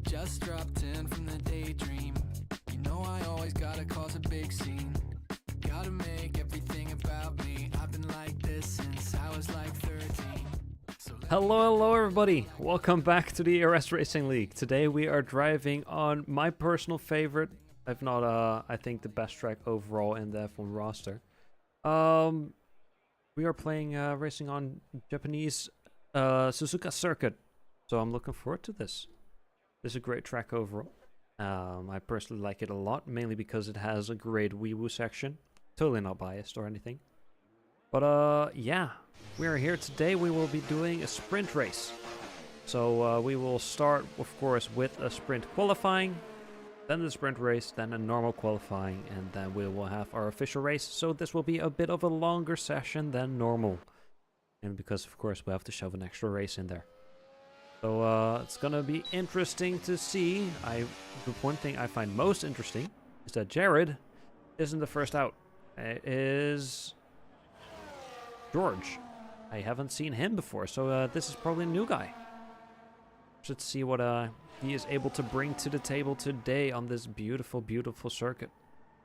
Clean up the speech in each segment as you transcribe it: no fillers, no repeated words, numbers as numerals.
Just dropped in from the daydream. You know I always gotta cause a big scene. Gotta make everything about me. I've been like this since I was like 13. Hello everybody, welcome back to the ERS Racing League. Today we are driving on my personal favorite, if not I think the best track overall in the F1 roster. We are playing racing on Japanese Suzuka circuit, so I'm looking forward to this. This is a great track overall. I personally like it a lot, mainly because it has a great Wii section. Totally not biased or anything. But yeah, we are here today. We will be doing a sprint race. So we will start, of course, with a sprint qualifying, then the sprint race, then a normal qualifying, and then we will have our official race. So this will be a bit of a longer session than normal. And because, of course, we have to shove an extra race in there. So it's gonna be interesting to see. The one thing I find most interesting is that Jared isn't the first out. It is George. I haven't seen him before, so this is probably a new guy. Let's see what he is able to bring to the table today on this beautiful, beautiful circuit.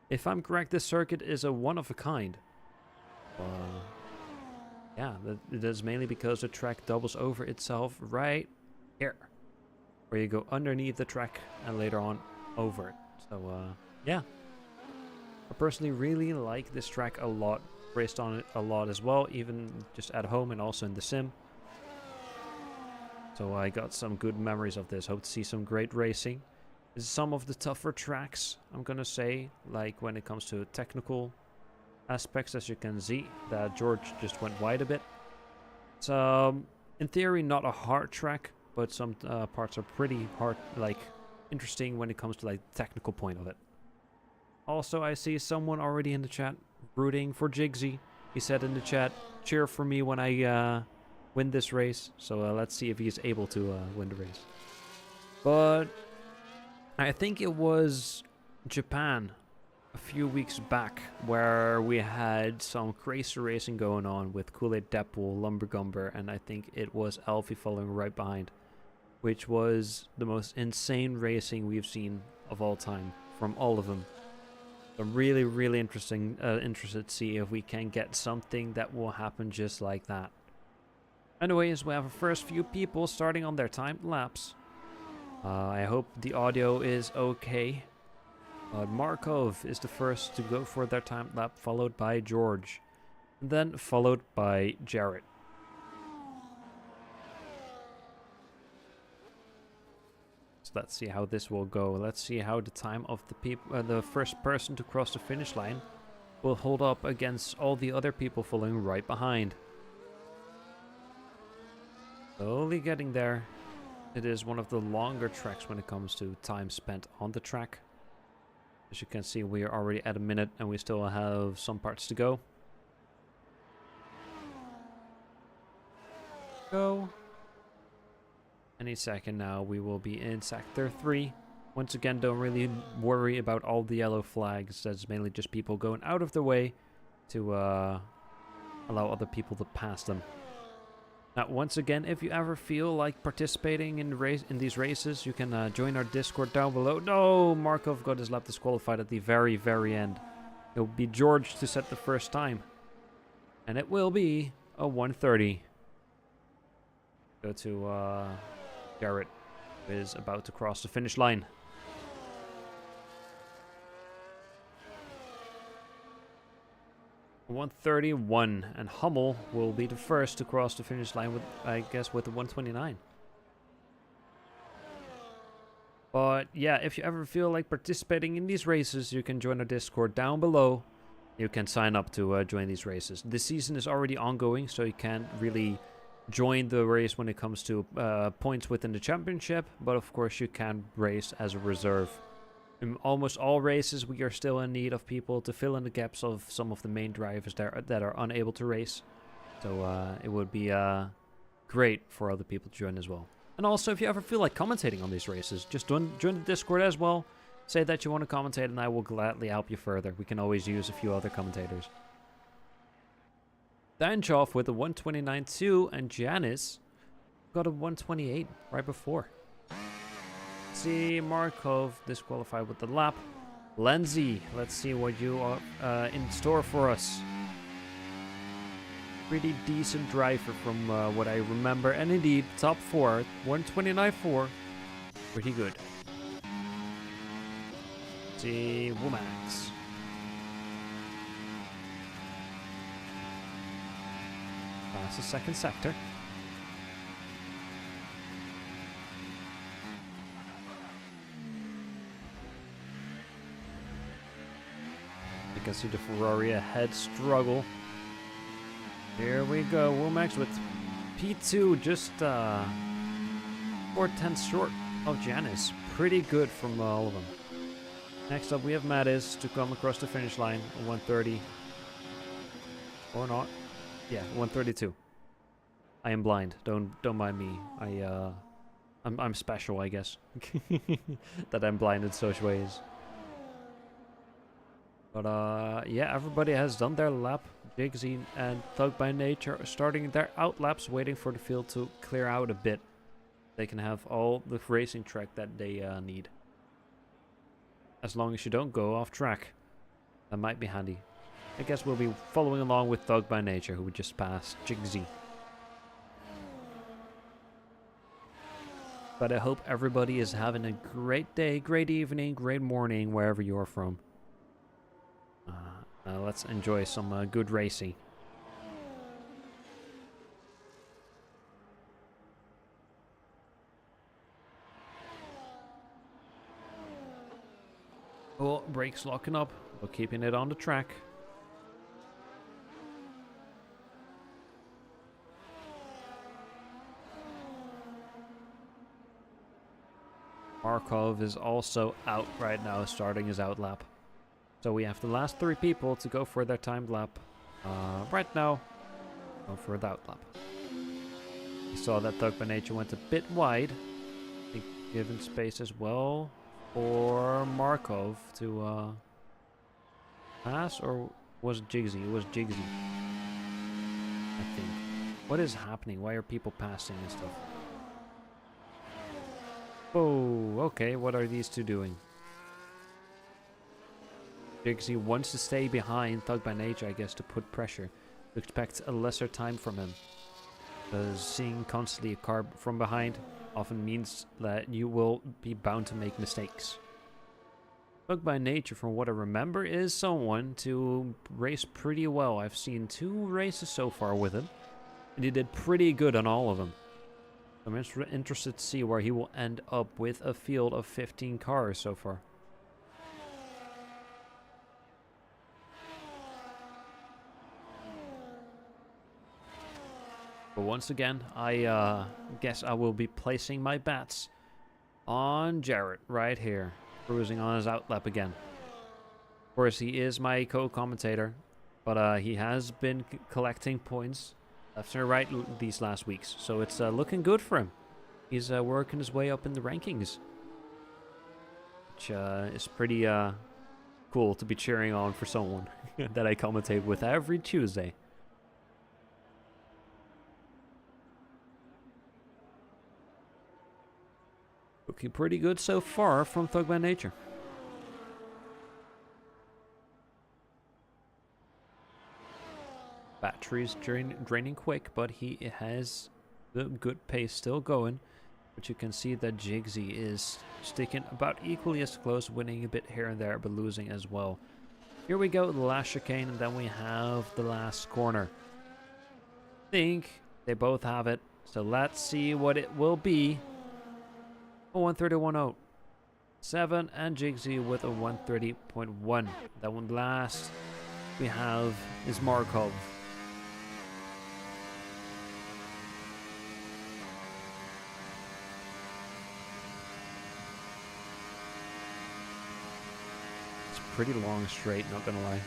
If I'm correct, this circuit is a one of a kind. Yeah, it is mainly because the track doubles over itself right here, where you go underneath the track and later on over it. So yeah, I personally really like this track a lot. Raced on it a lot as well, even just at home and also in the sim. So I got some good memories of this. Hope to see some great racing. This is some of the tougher tracks, I'm gonna say, like when it comes to technical aspects. As you can see, that George just went wide a bit. It's in theory not a hard track, but some parts are pretty hard, like interesting when it comes to like the technical point of it. Also, I see someone already in the chat rooting for Jigsy. He said in the chat, cheer for me when I win this race. So let's see if he's able to win the race. But I think it was Japan a few weeks back where we had some crazy racing going on with Kool-Aid Deadpool, Lumbergumber, and I think it was Alfie following right behind, which was the most insane racing we've seen of all time from all of them. I'm really, really interested to see if we can get something that will happen just like that. Anyways, we have our first few people starting on their timed laps. I hope the audio is okay. Markov is the first to go for their timed lap, followed by George, and then followed by Jared. Let's see how this will go. Let's see how the time of the first person to cross the finish line will hold up against all the other people following right behind. Slowly getting there. It is one of the longer tracks when it comes to time spent on the track. As you can see, we are already at a minute and we still have some parts to go. Go. Any second now, we will be in Sector 3. Once again, don't really worry about all the yellow flags. That's mainly just people going out of their way to allow other people to pass them. Now, once again, if you ever feel like participating in these races, you can join our Discord down below. No, Markov got his lap disqualified at the very, very end. It will be George to set the first time. And it will be a 1:30. Go to Garrett is about to cross the finish line. .131, and Hummel will be the first to cross the finish line with, I guess, with the 1:29. But yeah, if you ever feel like participating in these races, you can join our Discord down below. You can sign up to join these races. The season is already ongoing, so you can't really join the race when it comes to points within the championship, but of course you can race as a reserve. In almost all races, we are still in need of people to fill in the gaps of some of the main drivers that are unable to race. So it would be great for other people to join as well. And also, if you ever feel like commentating on these races, just join the Discord as well. Say that you want to commentate and I will gladly help you further. We can always use a few other commentators. Danchoff with a 129.2, and Janice got a 128 right before. See, Markov disqualified with the lap. Lenzi, let's see what you are in store for us. Pretty decent driver from what I remember, and indeed, top 4, 129.4, pretty good. See, Womax. That's the second sector. You can see the Ferrari ahead struggle. Here we go, Womax with P2, just 4/10 short of Janice. Pretty good from all of them. Next up, we have Mattis to come across the finish line, 130. Or not. Yeah, 132. I am blind. Don't mind me. I'm special, I guess. That I'm blind in such ways. But yeah, everybody has done their lap. Jigsy and Thug by Nature are starting their out laps, waiting for the field to clear out a bit. They can have all the racing track that they need. As long as you don't go off track. That might be handy. I guess we'll be following along with Thug by Nature, who just passed Jigsy. But I hope everybody is having a great day, great evening, great morning, wherever you're from. Let's enjoy some good racing. Oh, brakes locking up, but keeping it on the track. Markov is also out right now, starting his out lap. So we have the last 3 people to go for their timed lap. Right now, go for the out lap. We saw that Thug by Nature went a bit wide. I think given space as well for Markov to pass, or was it Jigsy? It was Jigsy, I think. What is happening? Why are people passing and stuff? Oh, okay, what are these two doing? Jigsy wants to stay behind Thug by Nature, I guess, to put pressure. To expect a lesser time from him. Because seeing constantly a car from behind often means that you will be bound to make mistakes. Thug by Nature, from what I remember, is someone to race pretty well. I've seen 2 races so far with him, and he did pretty good on all of them. I'm interested to see where he will end up with a field of 15 cars so far. But once again, I guess I will be placing my bets on Jarrett right here, cruising on his out lap again. Of course, he is my co-commentator, but he has been collecting points left and right these last weeks, so it's looking good for him. He's working his way up in the rankings, which is pretty cool to be cheering on for someone that I commentate with every Tuesday. Looking pretty good so far from Thug by Nature. Battery's draining quick, but he has the good pace still going. But you can see that Jigsy is sticking about equally as close, winning a bit here and there, but losing as well. Here we go, the last chicane, and then we have the last corner. I think they both have it, so let's see what it will be. A 130.10. 7 and Jigsy with a 130.1. That one last we have is Markov. It's pretty long straight, not gonna lie.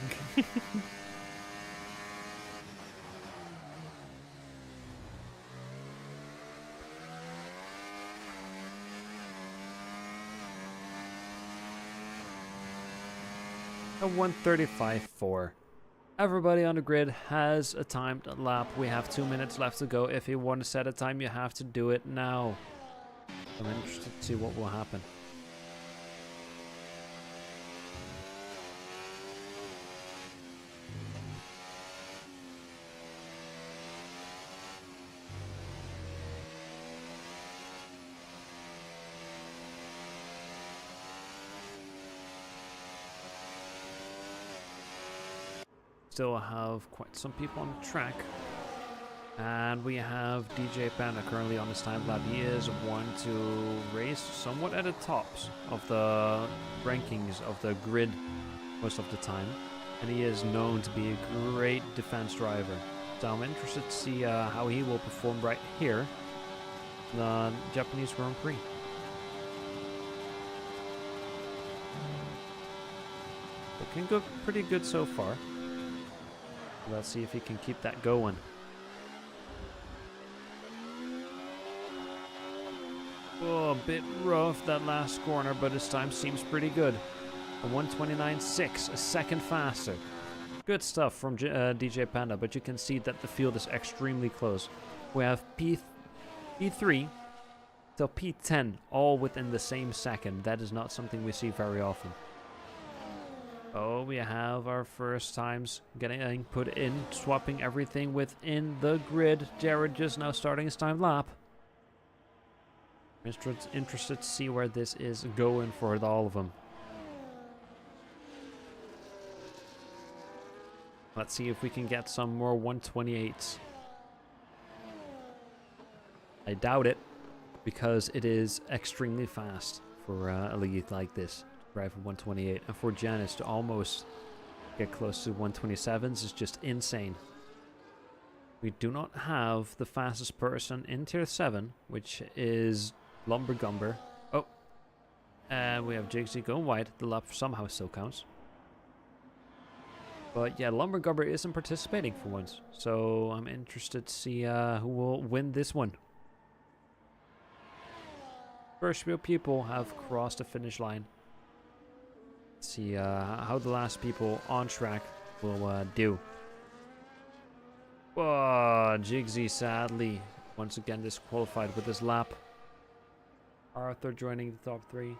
A 135.4. Everybody on the grid has a timed lap. We have 2 minutes left to go. If you want to set a time, you have to do it now. I'm interested to see what will happen. Still have quite some people on the track. And we have DJ Panda currently on his time lap. He is one to race somewhat at the tops of the rankings of the grid most of the time. And he is known to be a great defense driver. So I'm interested to see how he will perform right here in the Japanese Grand Prix. Looking good, pretty good so far. Let's see if he can keep that going. Oh, a bit rough that last corner, but his time seems pretty good. A 1:29.6, a second faster. Good stuff from DJ Panda, but you can see that the field is extremely close. We have P3 till P10 all within the same second. That is not something we see very often. Oh, we have our first times getting put in, swapping everything within the grid. Jared just now starting his time lap. Interested to see where this is going for all of them. Let's see if we can get some more 128s. I doubt it, because it is extremely fast for a league like this. Drive for 128, and for Janice to almost get close to 127s is just insane. We do not have the fastest person in tier 7, which is Lumbergumber. Oh, and we have Jigsy going wide. The lap somehow still counts. But yeah, Lumbergumber isn't participating for once, so I'm interested to see who will win this one. First few people have crossed the finish line. See how the last people on track will do. Oh, Jigsy sadly once again disqualified with his lap. Arthur joining the top 3.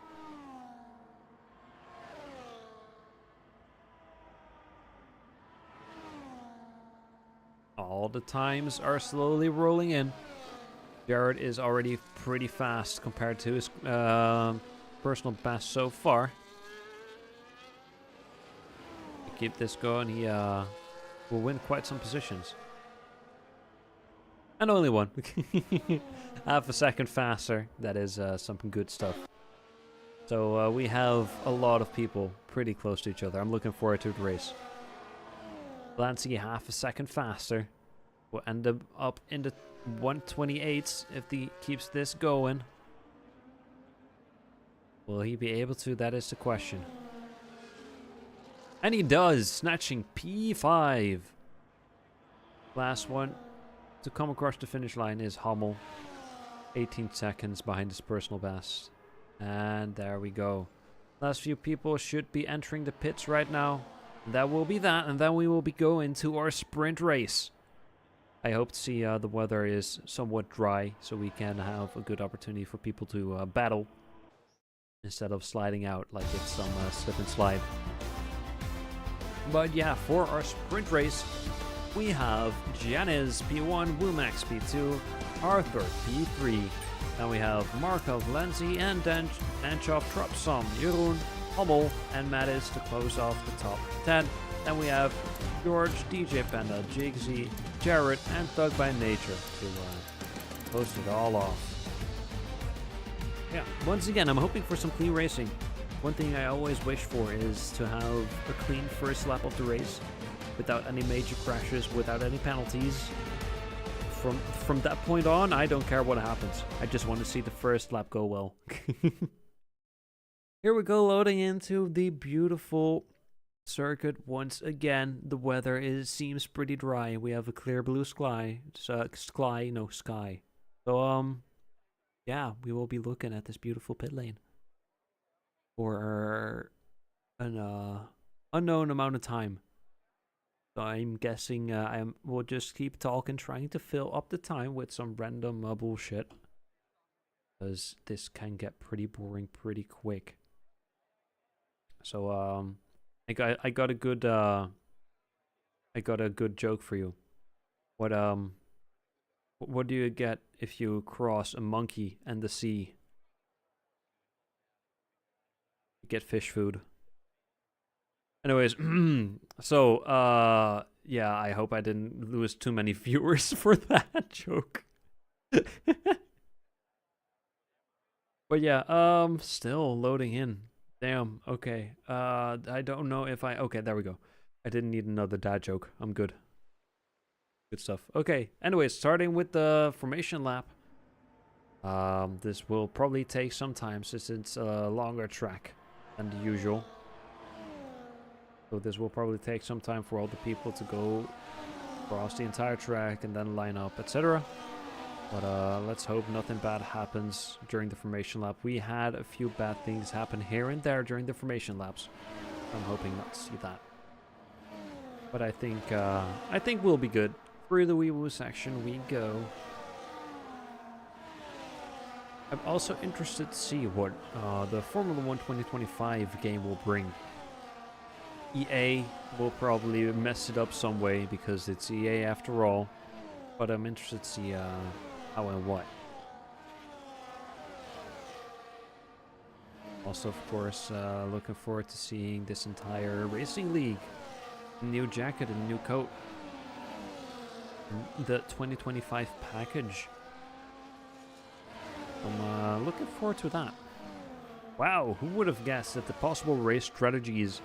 All the times are slowly rolling in. Jared is already pretty fast compared to his personal best so far. Keep this going, he will win quite some positions. And only one. Half a second faster. That is some good stuff. So we have a lot of people pretty close to each other. I'm looking forward to the race. Lancy half a second faster. Will end up in the 128s if he keeps this going. Will he be able to? That is the question. And he does, snatching P5. Last one to come across the finish line is Hummel. 18 seconds behind his personal best. And there we go. Last few people should be entering the pits right now. That will be that, and then we will be going to our sprint race. I hope to see the weather is somewhat dry, so we can have a good opportunity for people to battle instead of sliding out like it's some slip and slide. But yeah, for our sprint race, we have Janice P1, Wumax P2, Arthur P3. Then we have Markov, Lenzi, and Danchov, Tropsom, Jeroen, Hummel, and Mattis to close off the top 10. Then we have George, DJ Panda, Jigsy, Jared, and Thug by Nature to close it all off. Yeah, once again, I'm hoping for some clean racing. One thing I always wish for is to have a clean first lap of the race without any major crashes, without any penalties. From that point on, I don't care what happens. I just want to see the first lap go well. Here we go, loading into the beautiful circuit once again. The weather seems pretty dry. We have a clear blue sky. Sky. So yeah, we will be looking at this beautiful pit lane for an unknown amount of time. So I'm guessing we'll just keep talking, trying to fill up the time with some random bullshit. Because this can get pretty boring pretty quick. So I got a good joke for you. What do you get if you cross a monkey and the sea? You get fish food. Anyways, so yeah, I hope I didn't lose too many viewers for that joke. But yeah, still loading in. Damn, okay. I don't know if okay, there we go. I didn't need another dad joke. I'm good. Good stuff. Okay, anyways, starting with the formation lap. This will probably take some time since it's a longer track than the usual. So this will probably take some time for all the people to go across the entire track and then line up, etc. But let's hope nothing bad happens during the formation lap. We had a few bad things happen here and there during the formation laps. I'm hoping not to see that. But I think we'll be good. Through the wee woo section we go. I'm also interested to see what the Formula 1 2025 game will bring. EA will probably mess it up some way because it's EA after all. But I'm interested to see how and what. Also, of course, looking forward to seeing this entire racing league. New jacket and new coat. The 2025 package. I'm looking forward to that. Wow, who would have guessed that the possible race strategies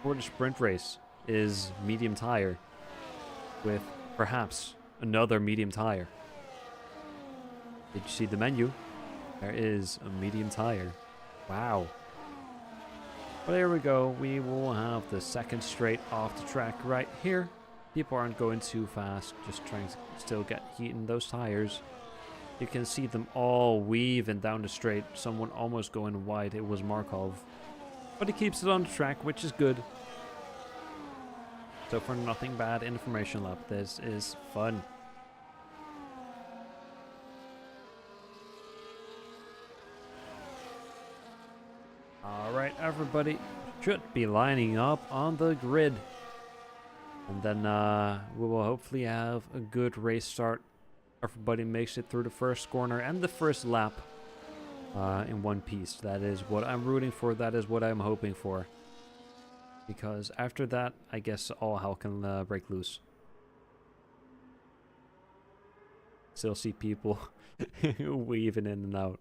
for the sprint race is medium tire with perhaps another medium tire. Did you see the menu? There is a medium tire. Wow. Well, there we go. We will have the second straight off the track right here. People aren't going too fast, just trying to still get heat in those tires. You can see them all weaving down the straight. Someone almost going wide. It was Markov. But he keeps it on the track, which is good. So for nothing bad in the formation lap, this is fun. Alright, everybody should be lining up on the grid. And then we will hopefully have a good race start. Everybody makes it through the first corner and the first lap in one piece. That is what I'm rooting for. That is what I'm hoping for. Because after that, I guess all hell can break loose. Still see people weaving in and out.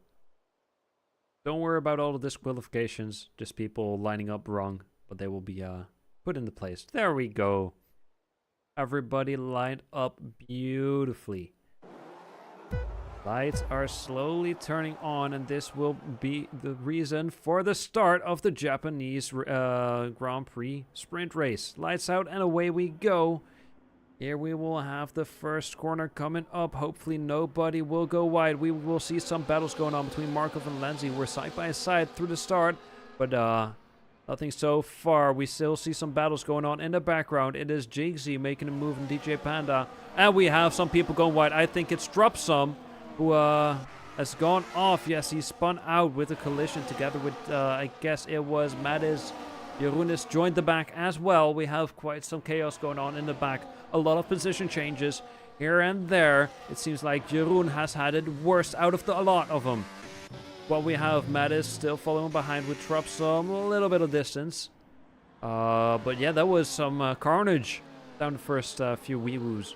Don't worry about all the disqualifications. Just people lining up wrong. But they will be put into place. There we go. Everybody lined up beautifully. Lights are slowly turning on, and this will be the reason for the start of the Japanese Grand Prix sprint race. Lights out and away we go. Here we will have the first corner coming up. Hopefully nobody will go wide. We will see some battles going on between Markov and Lenzi. We're side by side through the start, but nothing so far. We still see some battles going on in the background. It is Jigsy making a move in DJ Panda, and we have some people going wide. I think it's Dropsum who has gone off. Yes, he spun out with a collision together with, I guess it was Mattis. Jeroen joined the back as well. We have quite some chaos going on in the back. A lot of position changes here and there. It seems like Jeroen has had it worst out of a lot of them. Well, we have Mattis still following behind with Dropsum, a little bit of distance. But yeah, that was some carnage down the first few wee-woos.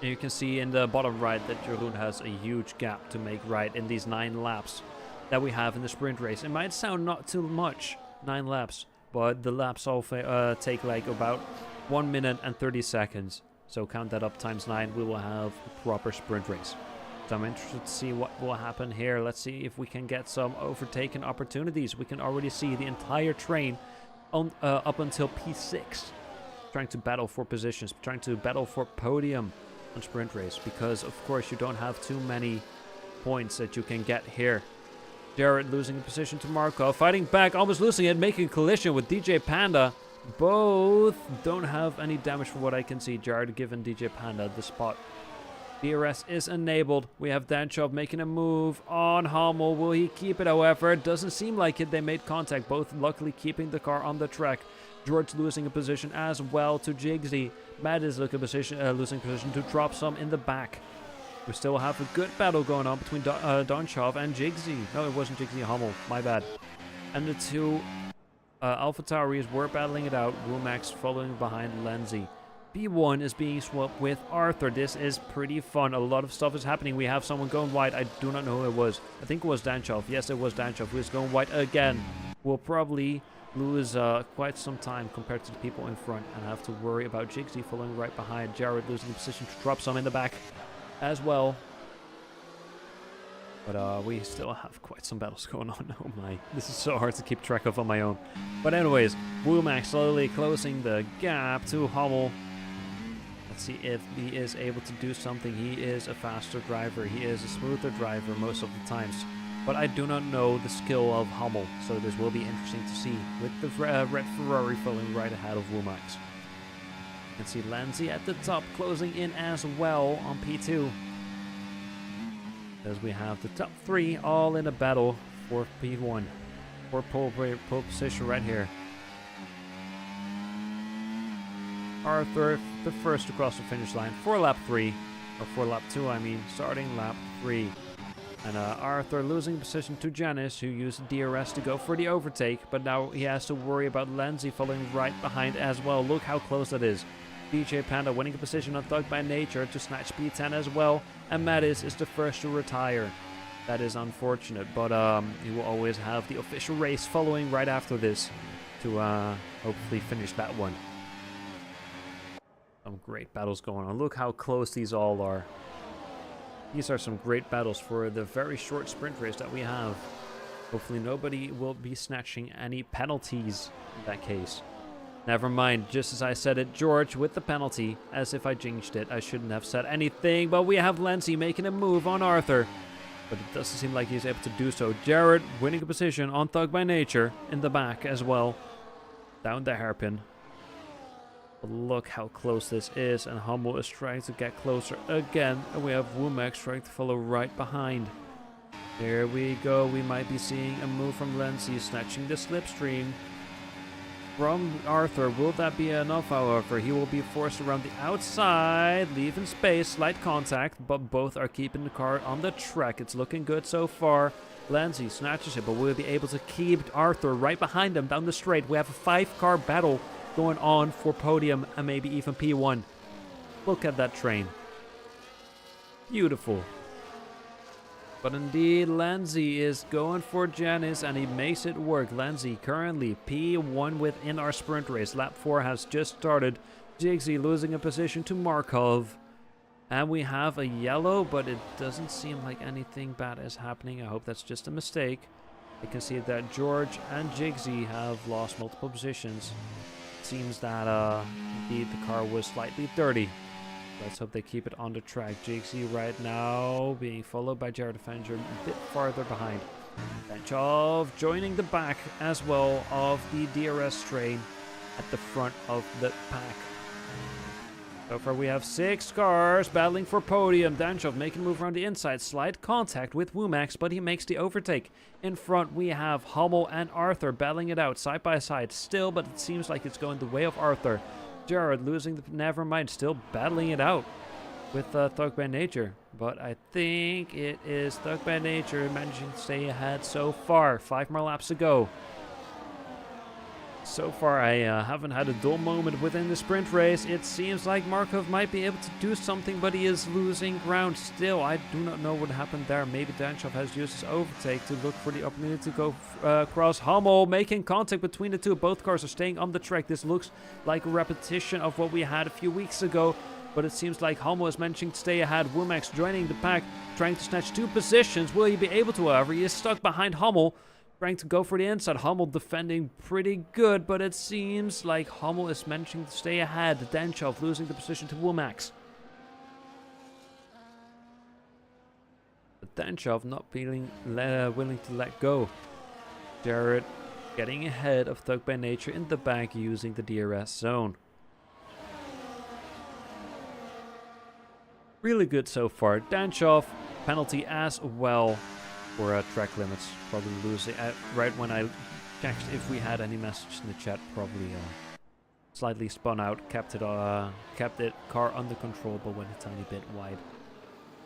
And you can see in the bottom right that Jeroen has a huge gap to make right in these 9 laps that we have in the sprint race. It might sound not too much, 9 laps, but the laps all take like about 1 minute and 30 seconds. So count that up times 9, we will have a proper sprint race. So I'm interested to see what will happen here. Let's see if we can get some overtaken opportunities. We can already see the entire train on, up until P6 trying to battle for positions, trying to battle for podium on sprint race, because of course you don't have too many points that you can get here. Jared losing a position to Markov, fighting back, almost losing it, making a collision with DJ Panda. Both don't have any damage from what I can see. Jared giving DJ Panda the spot. DRS is enabled. We have Danchov making a move on Hummel. Will he keep it? However, it doesn't seem like it. They made contact, both luckily keeping the car on the track. George losing a position as well to Jigsy. Matt is losing position to drop some in the back. We still have a good battle going on between Danchov and Jigsy. No, it wasn't Jigsy, Hummel. My bad. And the two AlphaTauris were battling it out. Womax following behind Lenzi. P1 is being swapped with Arthur. This is pretty fun. A lot of stuff is happening. We have someone going wide. I do not know who it was. I think it was Danchov. Yes, it was Danchov who is going wide again. We'll probably lose quite some time compared to the people in front and have to worry about Jigsy following right behind. Jared losing the position to drop some in the back as well. But we still have quite some battles going on. Oh my, this is so hard to keep track of on my own. But anyways, Womack slowly closing the gap to Hummel. Let's see if he is able to do something. He is a faster driver. He is a smoother driver most of the times. But I do not know the skill of Hummel, so this will be interesting to see with the red Ferrari following right ahead of Womax. You can see Lanzi at the top closing in as well on P2. As we have the top three all in a battle for P1. For pole position right here. Arthur, the first to cross the finish line for lap 3. Or for lap 2, I mean, starting lap 3. And Arthur losing position to Janice, who used DRS to go for the overtake. But now he has to worry about Lenzi following right behind as well. Look how close that is. DJ Panda winning a position on Thug by Nature to snatch P10 as well. And Mattis is the first to retire. That is unfortunate, but he will always have the official race following right after this to hopefully finish that one. Some great battles going on. Look how close these all are. These are some great battles for the very short sprint race that we have. Hopefully nobody will be snatching any penalties in that case. Never mind, just as I said it, George with the penalty, as if I jinxed it. I shouldn't have said anything, but we have Lenzi making a move on Arthur. But it doesn't seem like he's able to do so. Jared winning a position on Thug by Nature in the back as well. Down the hairpin. But look how close this is, and Hummel is trying to get closer again. And we have Womack trying to follow right behind. There we go, we might be seeing a move from Lenzi snatching the slipstream from Arthur. Will that be enough, however? He will be forced around the outside, leaving space, slight contact, but both are keeping the car on the track. It's looking good so far. Lenzi snatches it, but will be able to keep Arthur right behind him down the straight. We have a 5-car battle going on for podium and maybe even P1. Look at that train. Beautiful. But indeed, Lenzi is going for Janice and he makes it work. Lenzi currently P1 within our sprint race. Lap 4 has just started. Jigsy losing a position to Markov. And we have a yellow, but it doesn't seem like anything bad is happening. I hope that's just a mistake. You can see that George and Jigsy have lost multiple positions. It seems that indeed the car was slightly dirty. Let's hope they keep it on the track. Jigsy right now being followed by Jared Avenger a bit farther behind. Benchov joining the back as well of the DRS train at the front of the pack. So far we have 6 cars battling for podium. Danchov making a move around the inside. Slight contact with Womax, but he makes the overtake. In front we have Hummel and Arthur battling it out side by side still, but it seems like it's going the way of Arthur. Jared losing the Nevermind, still battling it out with Thug by Nature. But I think it is Thug by Nature managing to stay ahead so far. 5 more laps to go. So far I haven't had a dull moment within the sprint race. It seems like Markov might be able to do something, but he is losing ground still. I do not know what happened there. Maybe Danchov has used his overtake to look for the opportunity to go across. Hummel making contact between the two. Both cars are staying on the track. This looks like a repetition of what we had a few weeks ago, but it seems like Hummel is managing to stay ahead. Womax joining the pack, trying to snatch 2 positions. Will he be able to, however? He is stuck behind Hummel, trying to go for the inside. Hummel defending pretty good, but it seems like Hummel is managing to stay ahead. Danchov losing the position to Womax. But Danchov not feeling willing to let go. Jared getting ahead of Thug by Nature in the back using the DRS zone. Really good so far. Danchov, penalty as well for track limits. Probably losing right when I checked if we had any messages in the chat. Probably slightly spun out, kept it car under control, but went a tiny bit wide.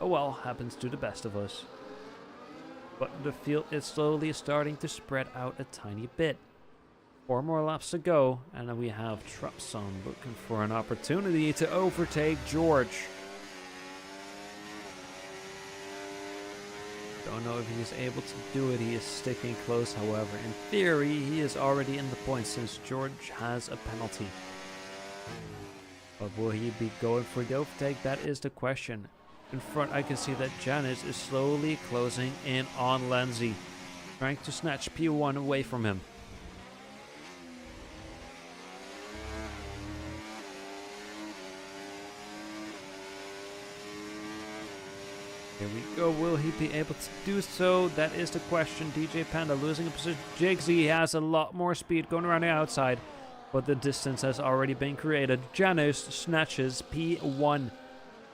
Oh well, happens to the best of us. But the field is slowly starting to spread out a tiny bit. 4 more laps to go, and then we have Trapson looking for an opportunity to overtake George. Don't know if he's able to do it. He is sticking close, however. In theory, he is already in the points since George has a penalty. But will he be going for the overtake? That is the question. In front, I can see that Janice is slowly closing in on Lenzi, trying to snatch P1 away from him. Here we go. Will he be able to do so? That is the question. DJ Panda losing a position. Jigsy has a lot more speed going around the outside, but the distance has already been created. Janus snatches P1,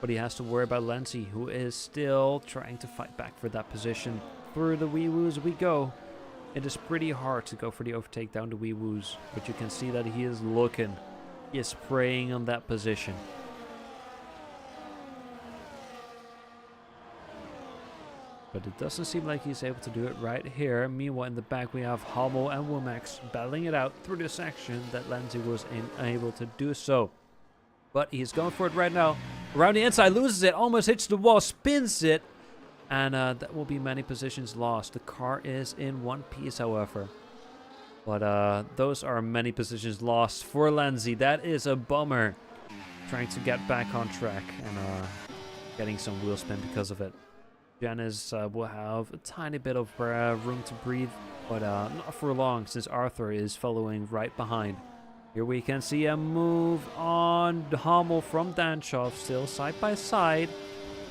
but he has to worry about Lenzi, who is still trying to fight back for that position. Through the wee woos we go. It is pretty hard to go for the overtake down the wee woos, but you can see that he is looking. He is preying on that position. But it doesn't seem like he's able to do it right here. Meanwhile, in the back, we have Hummel and Womax battling it out through the section that Lenzi was unable to do so. But he's going for it right now. Around the inside, loses it, almost hits the wall, spins it. And that will be many positions lost. The car is in one piece, however. But those are many positions lost for Lenzi. That is a bummer. Trying to get back on track and getting some wheel spin because of it. Janice will have a tiny bit of room to breathe, but not for long since Arthur is following right behind. Here we can see a move on Hummel from Danchov, still side by side.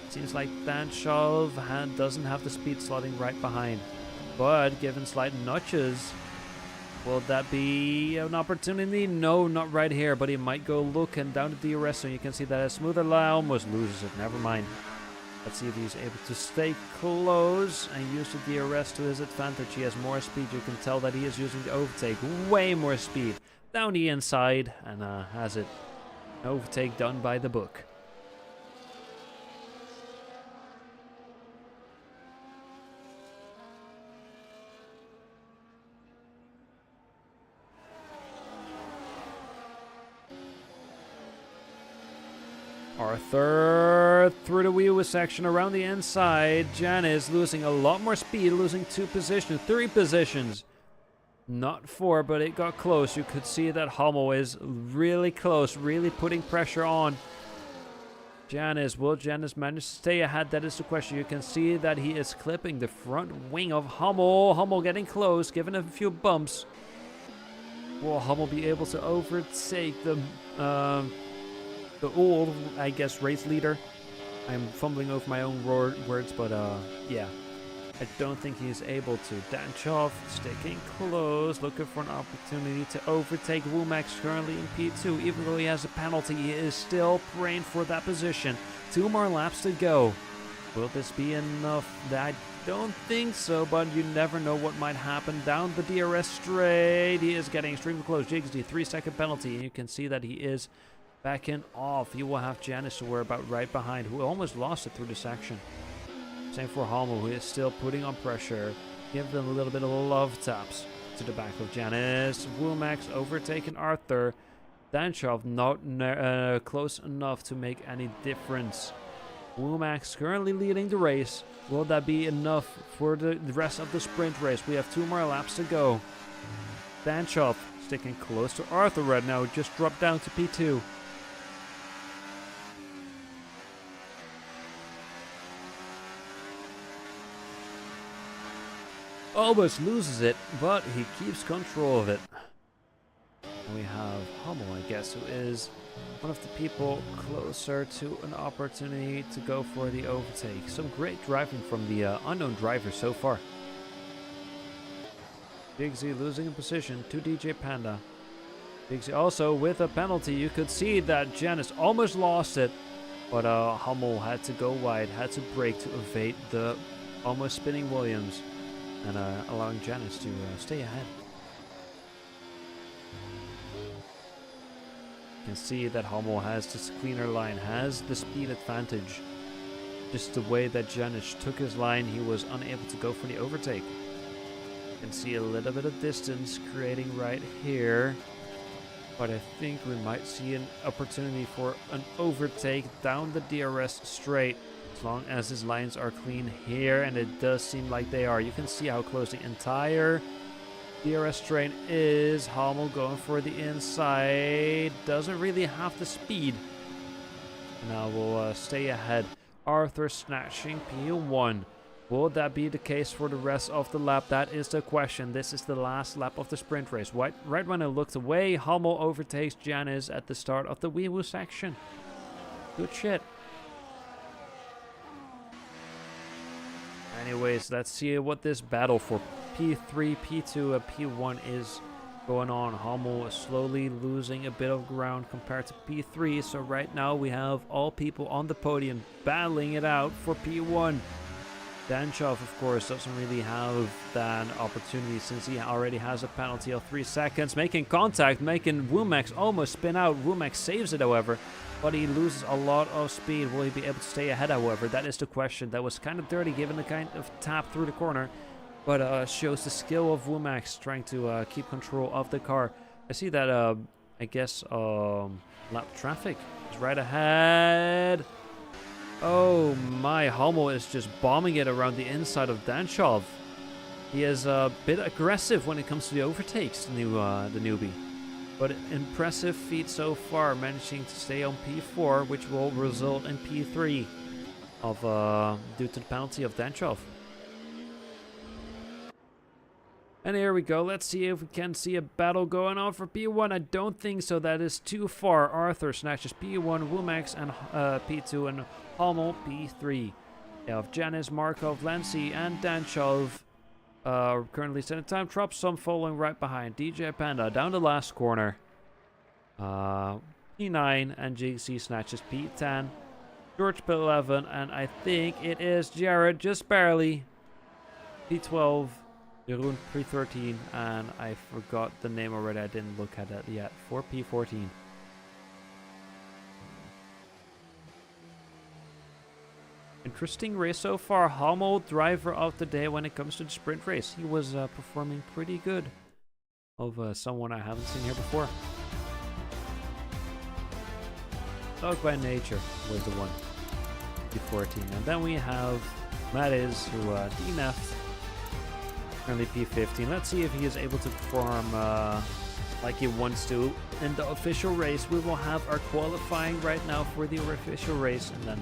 Seems like Danchov doesn't have the speed slotting right behind, but given slight notches, will that be an opportunity? No, not right here, but he might go looking down the DRS, so you can see that a smoother line almost loses it. Never mind. Let's see if he's able to stay close and use the DRS to his advantage. He has more speed. You can tell that he is using the overtake. Way more speed. Down the inside and has it. An overtake done by the book. Arthur through the wheel section around the inside. Janice losing a lot more speed, losing 2 positions, 3 positions. Not 4, but it got close. You could see that Hummel is really close, really putting pressure on Janice. Will Janice manage to stay ahead? That is the question. You can see that he is clipping the front wing of Hummel. Hummel getting close, giving a few bumps. Will Hummel be able to overtake the old, I guess, race leader? I'm fumbling over my own words, but yeah. I don't think he's able to. Danchov sticking close, looking for an opportunity to overtake Womax, currently in P2. Even though he has a penalty, he is still praying for that position. 2 more laps to go. Will this be enough? I don't think so, but you never know what might happen. Down the DRS straight. He is getting extremely close. Jigsy, 3-second penalty. And you can see that he is backing off. He will have Janice to worry about right behind, who almost lost it through the section. Same for Hummel, who is still putting on pressure. Give them a little bit of love taps to the back of Janice. Womax overtaking Arthur. Danchov not close enough to make any difference. Womax currently leading the race. Will that be enough for the rest of the sprint race? We have 2 more laps to go. Danchov sticking close to Arthur right now. Just dropped down to P2. Almost loses it, but he keeps control of it. And we have Hummel, I guess, who is one of the people closer to an opportunity to go for the overtake. Some great driving from the unknown driver so far. Jigsy losing a position to DJ Panda. Jigsy also with a penalty. You could see that Janice almost lost it. But Hummel had to go wide, had to brake to evade the almost spinning Williams. And allowing Janice to stay ahead. You can see that Hummel has this cleaner line, has the speed advantage. Just the way that Janice took his line, he was unable to go for the overtake. You can see a little bit of distance creating right here. But I think we might see an opportunity for an overtake down the DRS straight. As long as his lines are clean here, and it does seem like they are. You can see how close the entire DRS straight is. Hummel going for the inside. Doesn't really have the speed. Now we'll stay ahead. Arthur snatching P1. Will that be the case for the rest of the lap? That is the question. This is the last lap of the sprint race. Right when I looked away, Hummel overtakes Janice at the start of the wee-woo section. Good shit. Anyways, let's see what this battle for P3, P2, and P1 is going on. Hummel is slowly losing a bit of ground compared to P3. So right now we have all people on the podium battling it out for P1. Danchov, of course, doesn't really have that opportunity since he already has a penalty of 3 seconds. Making contact, making Womack almost spin out. Womack saves it, however, but he loses a lot of speed. Will he be able to stay ahead, however? That is the question. That was kind of dirty, given the kind of tap through the corner, but shows the skill of Womack trying to keep control of the car. I see that, I guess, lap traffic is right ahead. Oh my, Hummel is just bombing it around the inside of Danchov. He is a bit aggressive when it comes to the overtakes, the newbie. But impressive feat so far, managing to stay on P4, which will result in P3 due to the penalty of Danchov. And here we go. Let's see if we can see a battle going on for P1. I don't think so. That is too far. Arthur snatches P1, Womack and P2, and Hummel P3. You have Janice, Markov, Lancy, and Danchov currently setting time. Trop some following right behind. DJ Panda down the last corner. P9 and JC snatches P10. George P11, and I think it is Jared just barely. P12. Jeroen P13, and I forgot the name already. I didn't look at that yet. For P14. Interesting race so far. Hummel, driver of the day when it comes to the sprint race. He was performing pretty good. Of someone I haven't seen here before. Dog by Nature was the one. P14. And then we have Mattis, who DNF'd. Currently P15. Let's see if he is able to perform like he wants to in the official race. We will have our qualifying right now for the official race, and then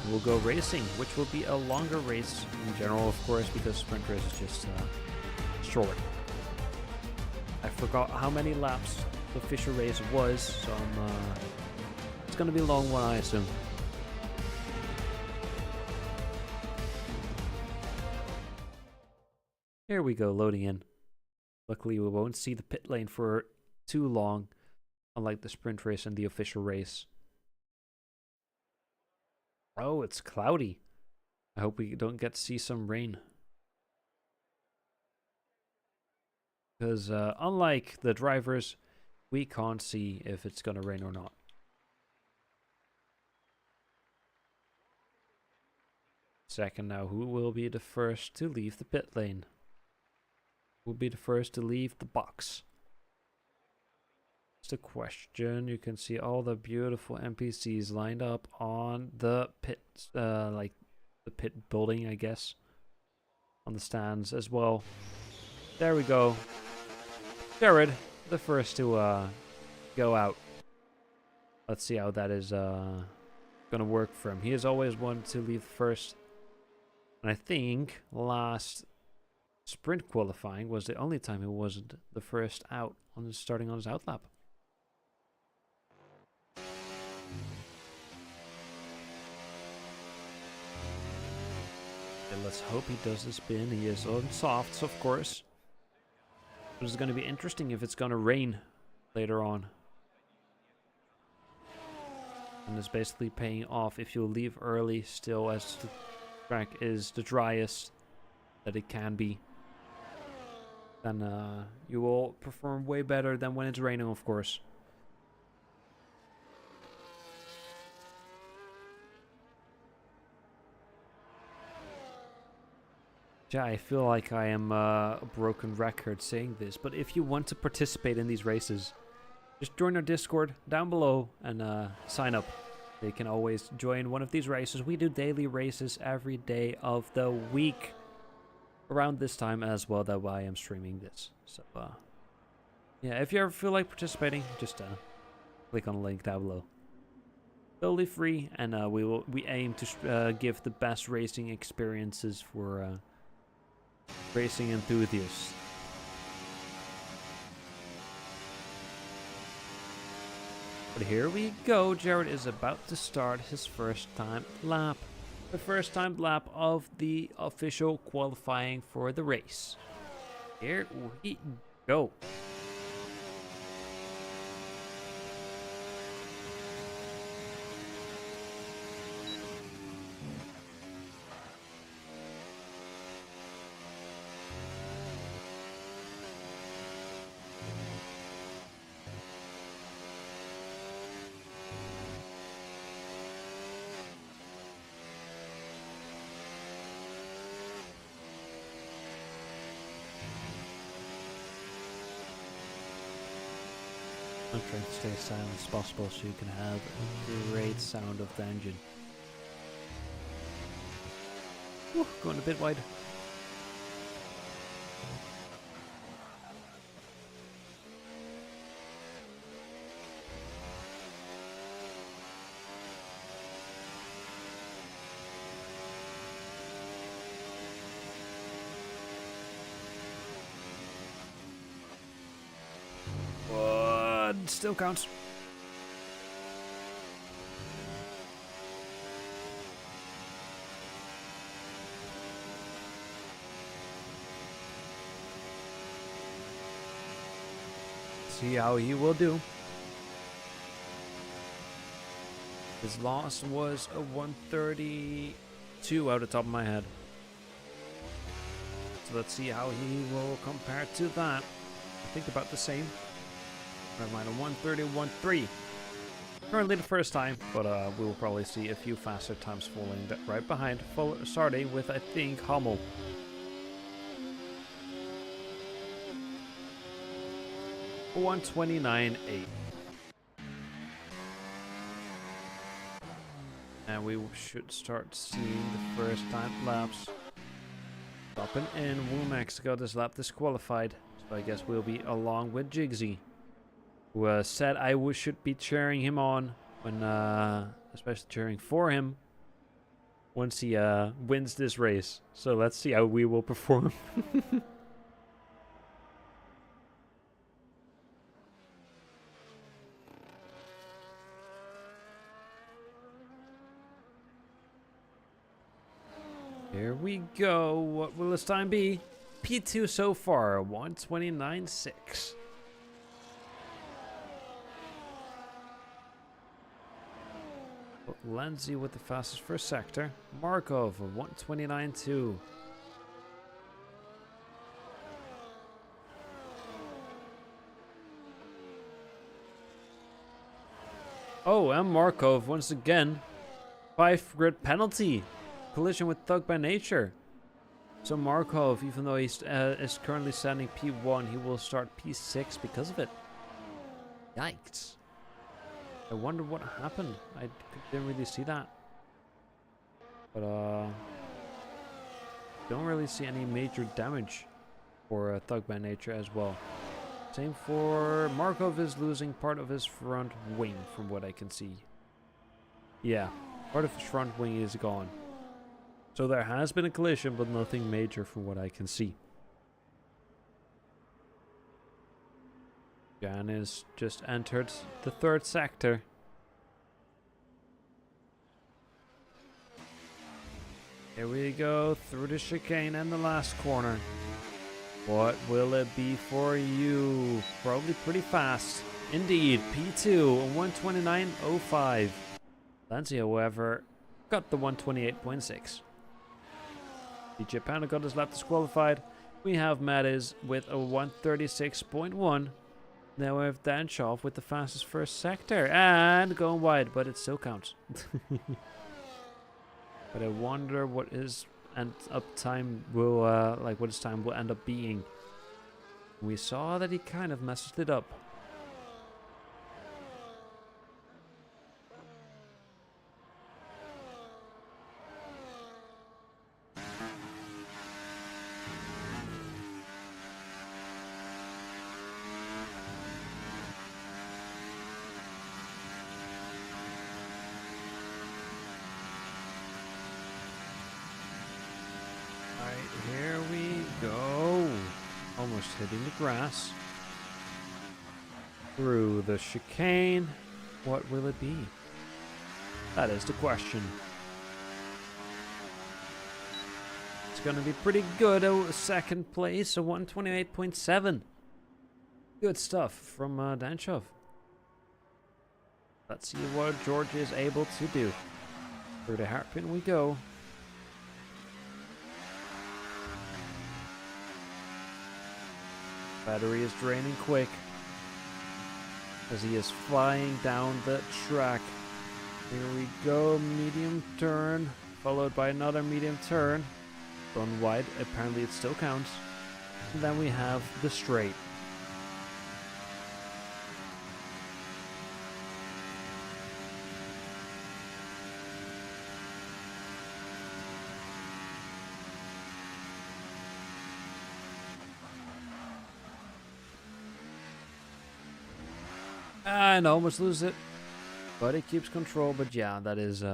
we'll go racing, which will be a longer race in general, of course, because sprint race is just short. I forgot how many laps the official race was, so it's going to be a long one, I assume. Here we go, loading in. Luckily, we won't see the pit lane for too long, unlike the sprint race and the official race. Oh, it's cloudy. I hope we don't get to see some rain. Because unlike the drivers, we can't see if it's going to rain or not. Second now, who will be the first to leave the pit lane? Will be the first to leave the box? It's a question. You can see all the beautiful NPCs lined up on the pit, like the pit building, I guess, on the stands as well. There we go. Jared, the first to go out. Let's see how that is gonna work for him. He is always one to leave first, and I think last sprint qualifying was the only time he wasn't the first out on starting on his outlap. And let's hope he does the spin. He is on softs, of course. But it's going to be interesting if it's going to rain later on. And it's basically paying off if you leave early still, as the track is the driest that it can be. Then you will perform way better than when it's raining, of course. Yeah, I feel like I am a broken record saying this, but if you want to participate in these races, just join our Discord down below and sign up. You can always join one of these races. We do daily races every day of the week around this time as well, that I am streaming this. So yeah, if you ever feel like participating, just click on the link down below. Totally free, and we aim to give the best racing experiences for racing enthusiasts. But here we go. Jared is about to start his first time lap. The first time lap of the official qualifying for the race. Here we go. I'm trying to stay as silent as possible so you can have a great sound of the engine. Whew, going a bit wide. Still counts. See how he will do. His loss was a 132 out of the top of my head. So let's see how he will compare to that. I think about the same. Never mind, a 130.13. Currently the first time, but we will probably see a few faster times falling right behind, starting with, I think, Hummel. A 129.8. And we should start seeing the first time laps. Stopping in Womack got this lap disqualified, so I guess we'll be along with Jigsy, who said I should be cheering him on, when, especially cheering for him, once he wins this race. So let's see how we will perform. Here we go. What will this time be? P2 so far, 129.6. Lenzi with the fastest first sector. Markov, 129.2. Oh, and Markov once again. 5-grid penalty. Collision with Thug by Nature. So Markov, even though he is currently standing P1, he will start P6 because of it. Yikes. I wonder what happened. I didn't really see that. But, don't really see any major damage for Thug by Nature as well. Same for Markov is losing part of his front wing from what I can see. Yeah, part of his front wing is gone. So there has been a collision, but nothing major from what I can see. Jan is just entered the third sector. Here we go through the chicane and the last corner. What will it be for you? Probably pretty fast. Indeed, P2, 129.05. Lancy, however, got the 128.6. DJ Panda got his lap disqualified. We have Mattis with a 136.1. Now we have Danchov with the fastest first sector and going wide, but it still counts. But I wonder what his time will what his time will end up being. We saw that he kind of messed it up. Here we go. Almost hitting the grass. Through the chicane. What will it be? That is the question. It's going to be pretty good. A second place, a 128.7. Good stuff from Danchov. Let's see what George is able to do. Through the hairpin we go. Battery is draining quick as he is flying down the track. Here we go, medium turn, followed by another medium turn. Gone wide, apparently it still counts. And then we have the straight. And almost lose it, but it keeps control. But yeah, that is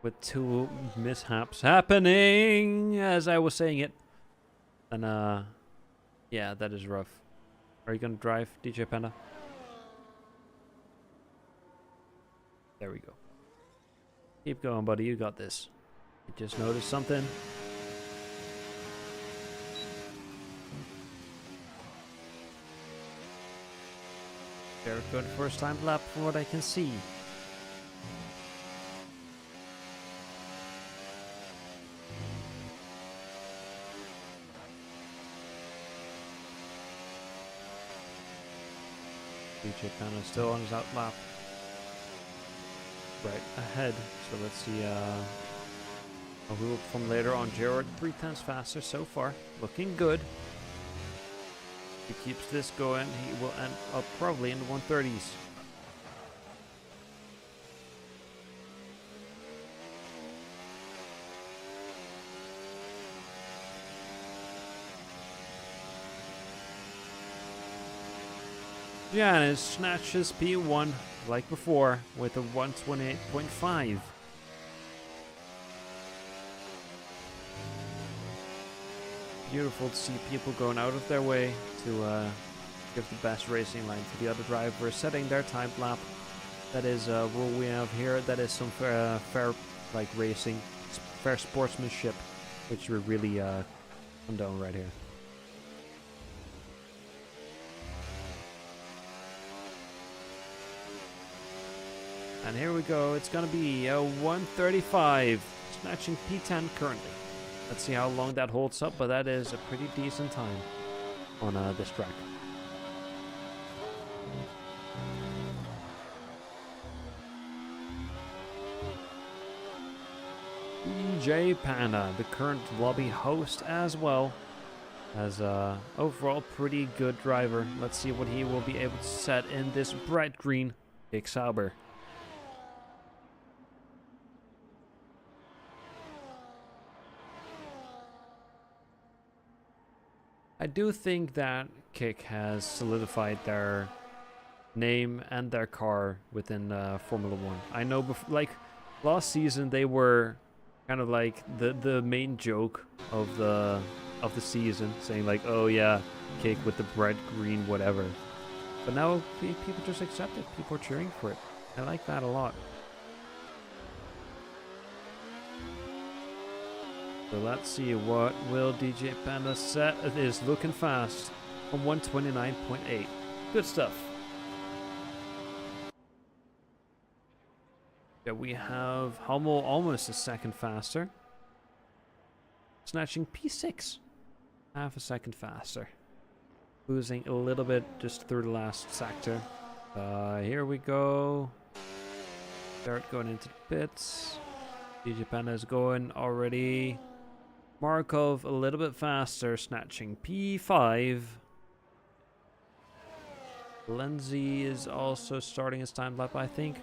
with two mishaps happening as I was saying it. And yeah, that is rough. Are you gonna drive, DJ Panda? There we go. Keep going, buddy, you got this. You just noticed something. Very good first time lap from what I can see. DJ Panda still on his out lap. Right ahead. So let's see a wheel from later on. Gerard 3/10 faster so far. Looking good. If he keeps this going, he will end up probably in the 130s. Giannis snatches P1 like before with a 128.5. Beautiful to see people going out of their way to give the best racing line to the other driver, setting their time lap. That is what we have here. That is some fair like racing, fair sportsmanship, which we really condone right here. And here we go. It's gonna be a 135, snatching P10 currently. Let's see how long that holds up, but that is a pretty decent time on this track. DJ Panda, the current lobby host as well, as overall pretty good driver. Let's see what he will be able to set in this bright green Big Sauber. I do think that Kick has solidified their name and their car within Formula 1. I know, like last season, they were kind of like the main joke of the season, saying like, "Oh yeah, Kick with the bright green, whatever." But now people just accept it. People are cheering for it. I like that a lot. So let's see, what will DJ Panda set? It is looking fast on 129.8. Good stuff. Yeah, we have Hummel almost a second faster. Snatching P6. Half a second faster. Losing a little bit just through the last sector. Here we go. Start going into the pits. DJ Panda is going already. Markov a little bit faster, snatching P5. Lindsay is also starting his time lap, I think.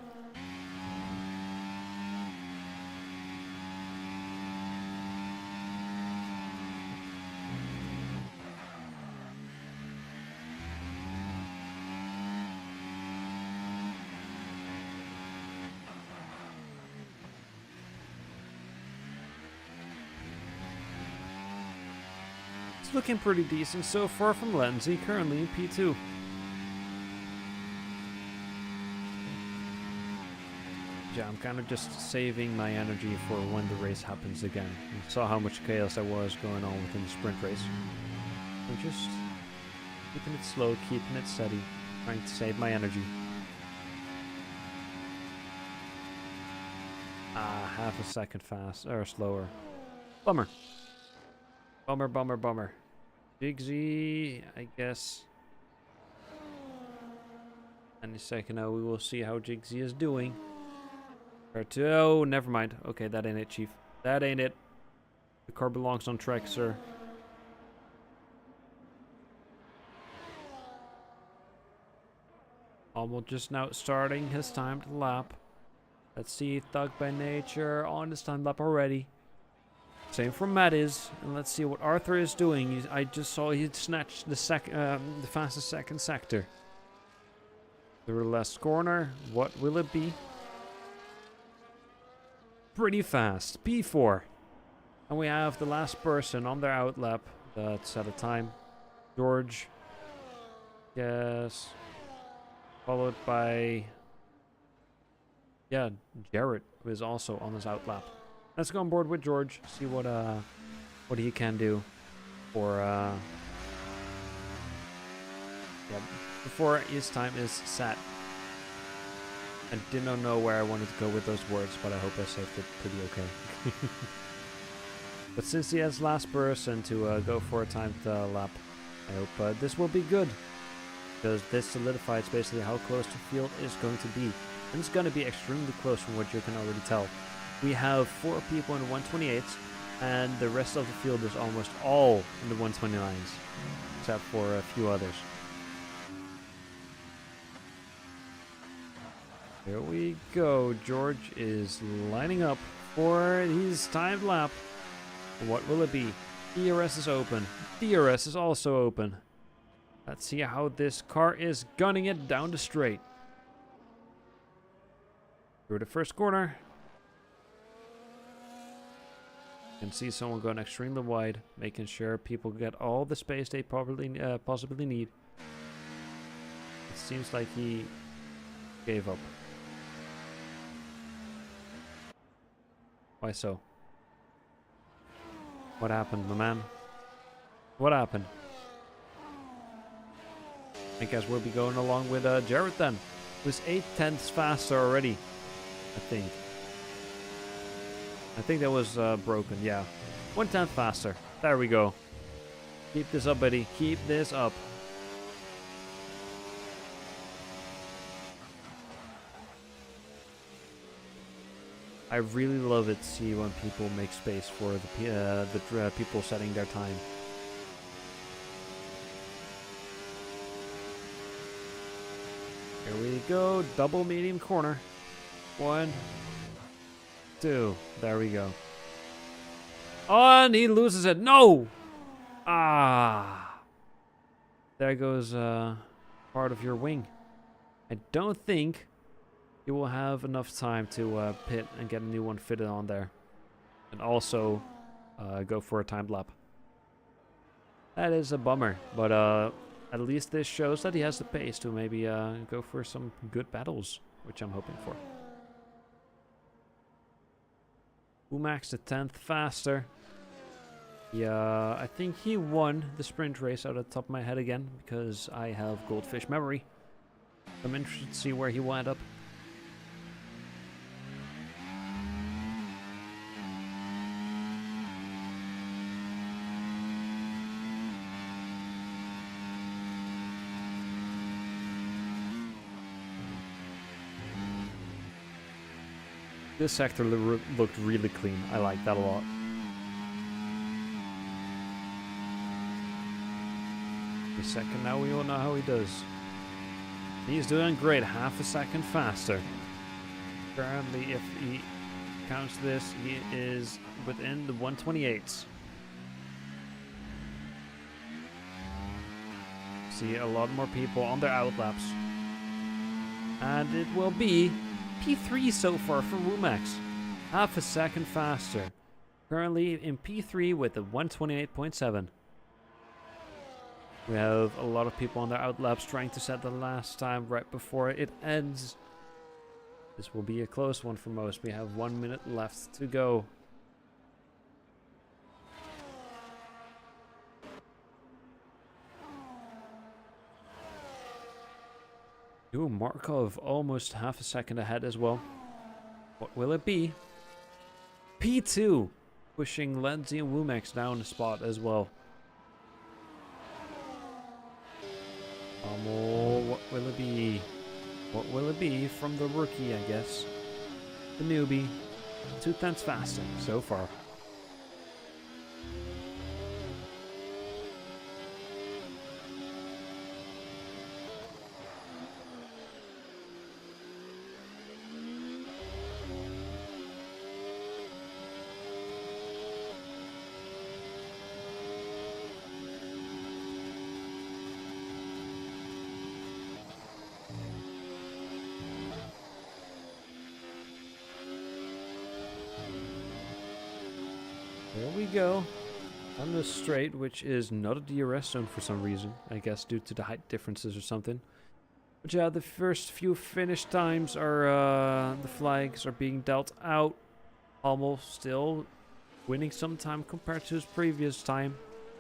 It's looking pretty decent so far from Lindsay, currently in P2. Yeah, I'm kind of just saving my energy for when the race happens again. You saw how much chaos there was going on within the sprint race. I'm just keeping it slow, keeping it steady, trying to save my energy. Half a second fast, or slower. Bummer. Bummer, bummer, bummer. Jigsy, I guess. Any second now, we will see how Jigsy is doing. Oh, never mind. Okay, that ain't it, Chief. That ain't it. The car belongs on track, sir. Almost just now starting his timed lap. Let's see, Thug by Nature on his timed lap already. Same for Matt is, and let's see what Arthur is doing. I just saw he snatched the fastest second sector. Through the last corner, what will it be? Pretty fast, P4. And we have the last person on their out lap that's at a time. George, yes, followed by, yeah, Jarrett, who is also on his out lap. Let's go on board with George, see what he can do for before his time is set. I did not know where I wanted to go with those words, but I hope I saved it pretty okay. But since he has last person to go for a timed lap, I hope this will be good, because this solidifies basically how close the field is going to be, and it's going to be extremely close from what you can already tell. We have 4 people in the 128s, and the rest of the field is almost all in the 129s, except for a few others. Here we go. George is lining up for his timed lap. What will it be? DRS is open. DRS is also open. Let's see how this car is gunning it down the straight. Through the first corner. You can see someone going extremely wide, making sure people get all the space they possibly need. It seems like he gave up. Why so? What happened, my man? What happened? I guess we'll be going along with Jarrett then. Who's 8/10ths faster already, I think. I think that was broken, yeah. 1/10 faster. There we go. Keep this up, buddy. Keep this up. I really love it to see when people make space for the people setting their time. Here we go. Double medium corner. 1, 2. There we go. Oh, and he loses it. No! Ah. There goes part of your wing. I don't think you will have enough time to pit and get a new one fitted on there. And also go for a timed lap. That is a bummer. But at least this shows that he has the pace to maybe go for some good battles, which I'm hoping for. Umax the 10th faster. Yeah, I think he won the sprint race out of the top of my head again, because I have goldfish memory. I'm interested to see where he wound up. This sector looked really clean. I like that a lot. A second now, we all know how he does. He's doing great, half a second faster. Currently, if he counts this, he is within the 128s. See a lot more people on their outlaps. And it will be P3 so far for Womax. Half a second faster. Currently in P3 with a 128.7. We have a lot of people on their outlaps trying to set the last time right before it ends. This will be a close one for most. We have 1 minute left to go. Ooh, Markov almost half a second ahead as well. What will it be? P2 pushing Lenzi and Womax down a spot as well. What will it be? What will it be from the rookie, I guess? The newbie. 2/10 faster so far. There we go. On the straight, which is not a DRS zone for some reason. I guess due to the height differences or something. But yeah, the first few finish times are, the flags are being dealt out. Almost still winning some time compared to his previous time.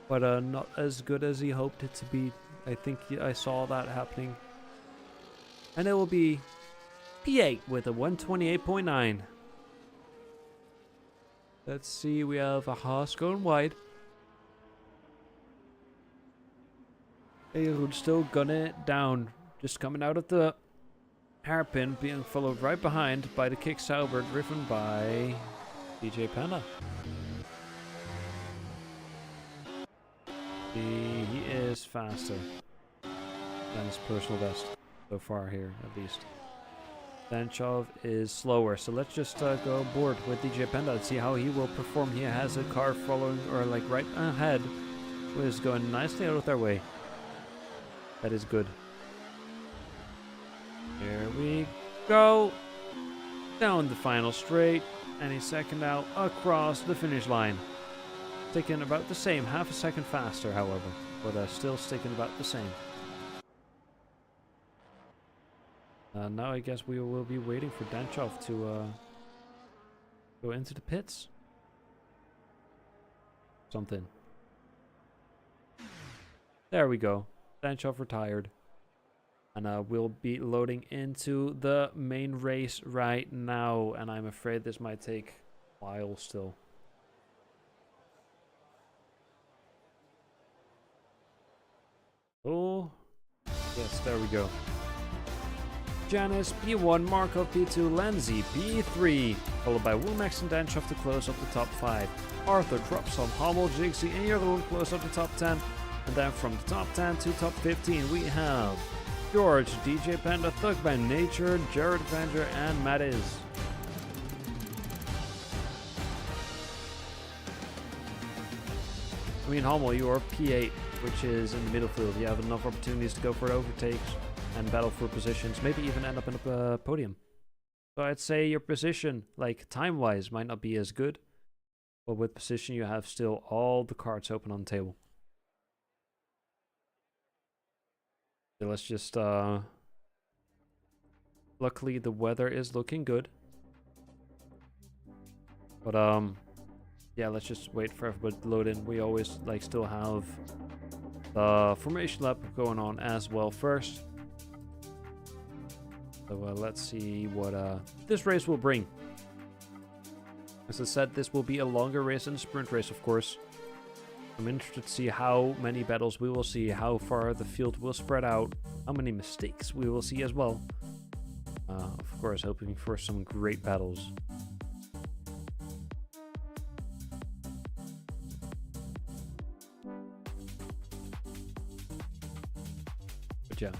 But not as good as he hoped it to be. I think I saw that happening. And it will be P8 with a 128.9. Let's see, we have a Haas going wide. Eirud still gunning it down. Just coming out of the hairpin, being followed right behind by the Kick Sauber, driven by DJ Panda. He is faster than his personal best so far here, at least. Danchov is slower, so let's just go aboard with DJ Panda and see how he will perform. He has a car following, or like right ahead, who is going nicely out of their way. That is good. Here we go. Down the final straight. Any second out across the finish line. Sticking about the same, half a second faster, however, but still sticking about the same. Now I guess we will be waiting for Danchov to go into the pits. Something. There we go. Danchov retired. And we'll be loading into the main race right now. And I'm afraid this might take a while still. Oh, yes, there we go. Janice P1, Markov P2, Lenzi P3, followed by Womax and Danchov to close up the top 5. Arthur drops on Hummel, Jigsy, and Jurgen close up the top 10. And then from the top 10 to top 15, we have George, DJ Panda, Thug by Nature, Jared Avenger, and Matt Is. I mean, Hummel, you are P8, which is in the middle field. You have enough opportunities to go for overtakes and battle for positions, maybe even end up in a podium. So I'd say your position, like time-wise, might not be as good, but with position you have still all the cards open on the table. So let's just, luckily the weather is looking good. But Yeah, let's just wait for everybody to load in. We always like still have the formation lap going on as well first. So let's see what this race will bring. As I said, this will be a longer race than a sprint race, of course. I'm interested to see how many battles we will see, how far the field will spread out, how many mistakes we will see as well. Of course, hoping for some great battles. But yeah,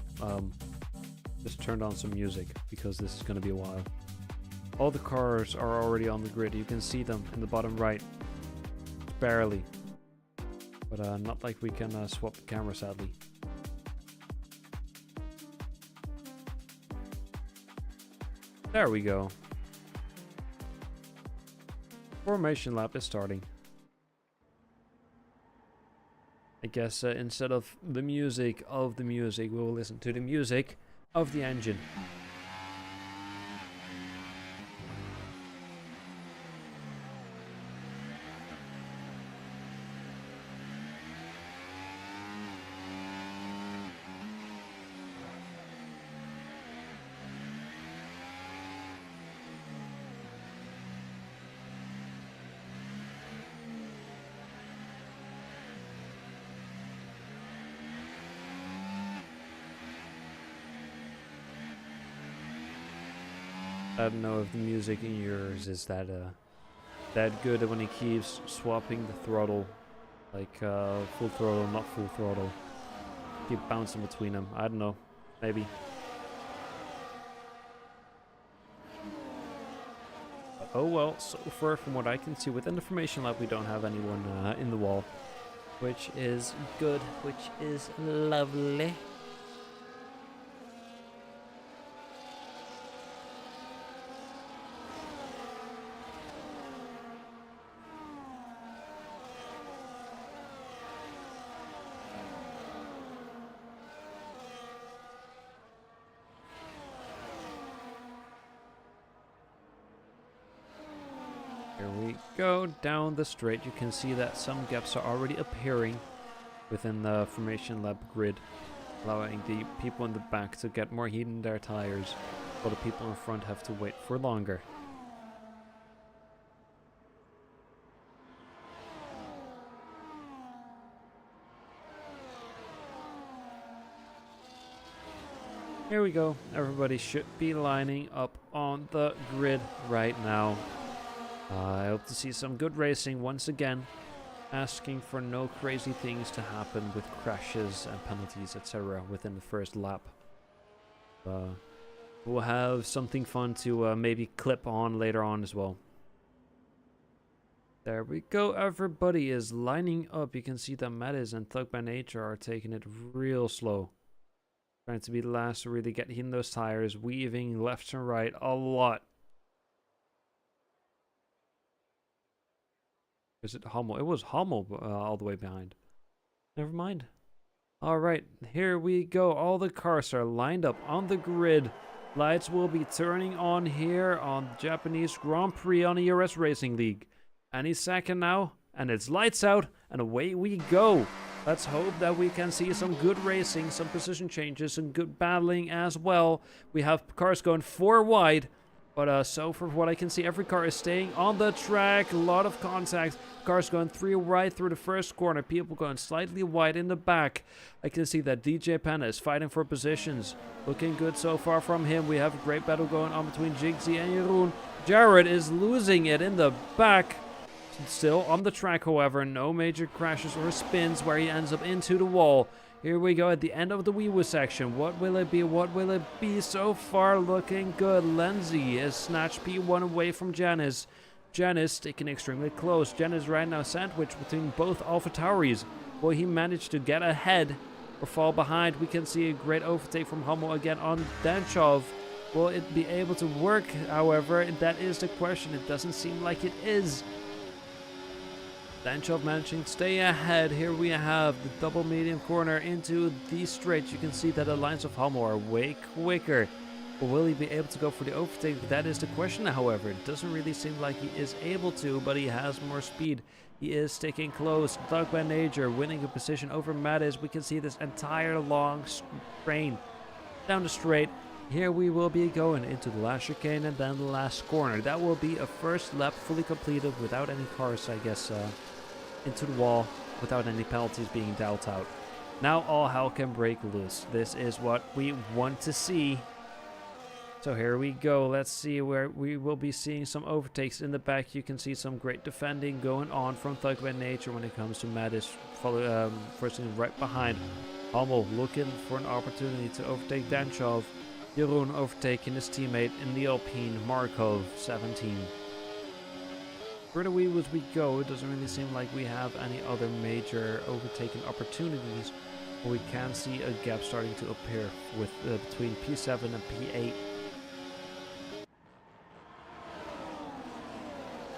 just turned on some music because this is going to be a while. All the cars are already on the grid. You can see them in the bottom right. Barely. But not like we can swap the camera, sadly. There we go. Formation lap is starting. I guess instead of the music of the music, we will listen to the music of the engine. I don't know if the music in yours is that good when it keeps swapping the throttle, like full throttle, not full throttle. Keep bouncing between them. I don't know, maybe. Oh well, so far from what I can see within the formation lab, we don't have anyone in the wall, which is good, which is lovely. Here we go down the straight. You can see that some gaps are already appearing within the formation lab grid, allowing the people in the back to get more heat in their tires, while the people in front have to wait for longer. Here we go. Everybody should be lining up on the grid right now. I hope to see some good racing once again, asking for no crazy things to happen with crashes and penalties, etc. within the first lap. We'll have something fun to maybe clip on later on as well. There we go. Everybody is lining up. You can see that Mattis and Thug by Nature are taking it real slow. Trying to be the last to really get in those tires, weaving left and right a lot. Is it Hummel? It was Hummel all the way behind. Never mind. Alright, here we go. All the cars are lined up on the grid. Lights will be turning on here on the Japanese Grand Prix on the ERS Racing League. Any second now, and it's lights out, and away we go. Let's hope that we can see some good racing, some position changes, some good battling as well. We have cars going 4 wide. But so from what I can see, every car is staying on the track. A lot of contact. Cars going 3 right through the first corner. People going slightly wide in the back. I can see that DJ Penna is fighting for positions. Looking good so far from him. We have a great battle going on between Jigsy and Jeroen. Jared is losing it in the back. Still on the track, however. No major crashes or spins where he ends up into the wall. Here we go at the end of the Weewoo section. What will it be? What will it be? So far looking good. Lenzi is snatched P1 away from Janice. Janice sticking extremely close. Janice right now sandwiched between both AlphaTauris. Will he manage to get ahead or fall behind? We can see a great overtake from Hummel again on Danchov. Will it be able to work? However, that is the question. It doesn't seem like it is. Danchov managing to stay ahead. Here we have the double medium corner into the straight. You can see that the lines of Hummel are way quicker. Or will he be able to go for the overtake? That is the question, however. It doesn't really seem like he is able to, but he has more speed. He is sticking close. Thug by Nature winning a position over Mattis. We can see this entire long train down the straight. Here we will be going into the last chicane and then the last corner. That will be a first lap fully completed without any cars, I guess, into the wall, without any penalties being dealt out. Now all hell can break loose. This is what we want to see. So here we go. Let's see where we will be seeing some overtakes in the back. You can see some great defending going on from Thug by Nature when it comes to Mattis forcing right behind. Hummel looking for an opportunity to overtake Danchov. Jeroen overtaking his teammate in the Alpine, Markov, 17. Further we go, it doesn't really seem like we have any other major overtaking opportunities. But we can see a gap starting to appear with between P7 and P8.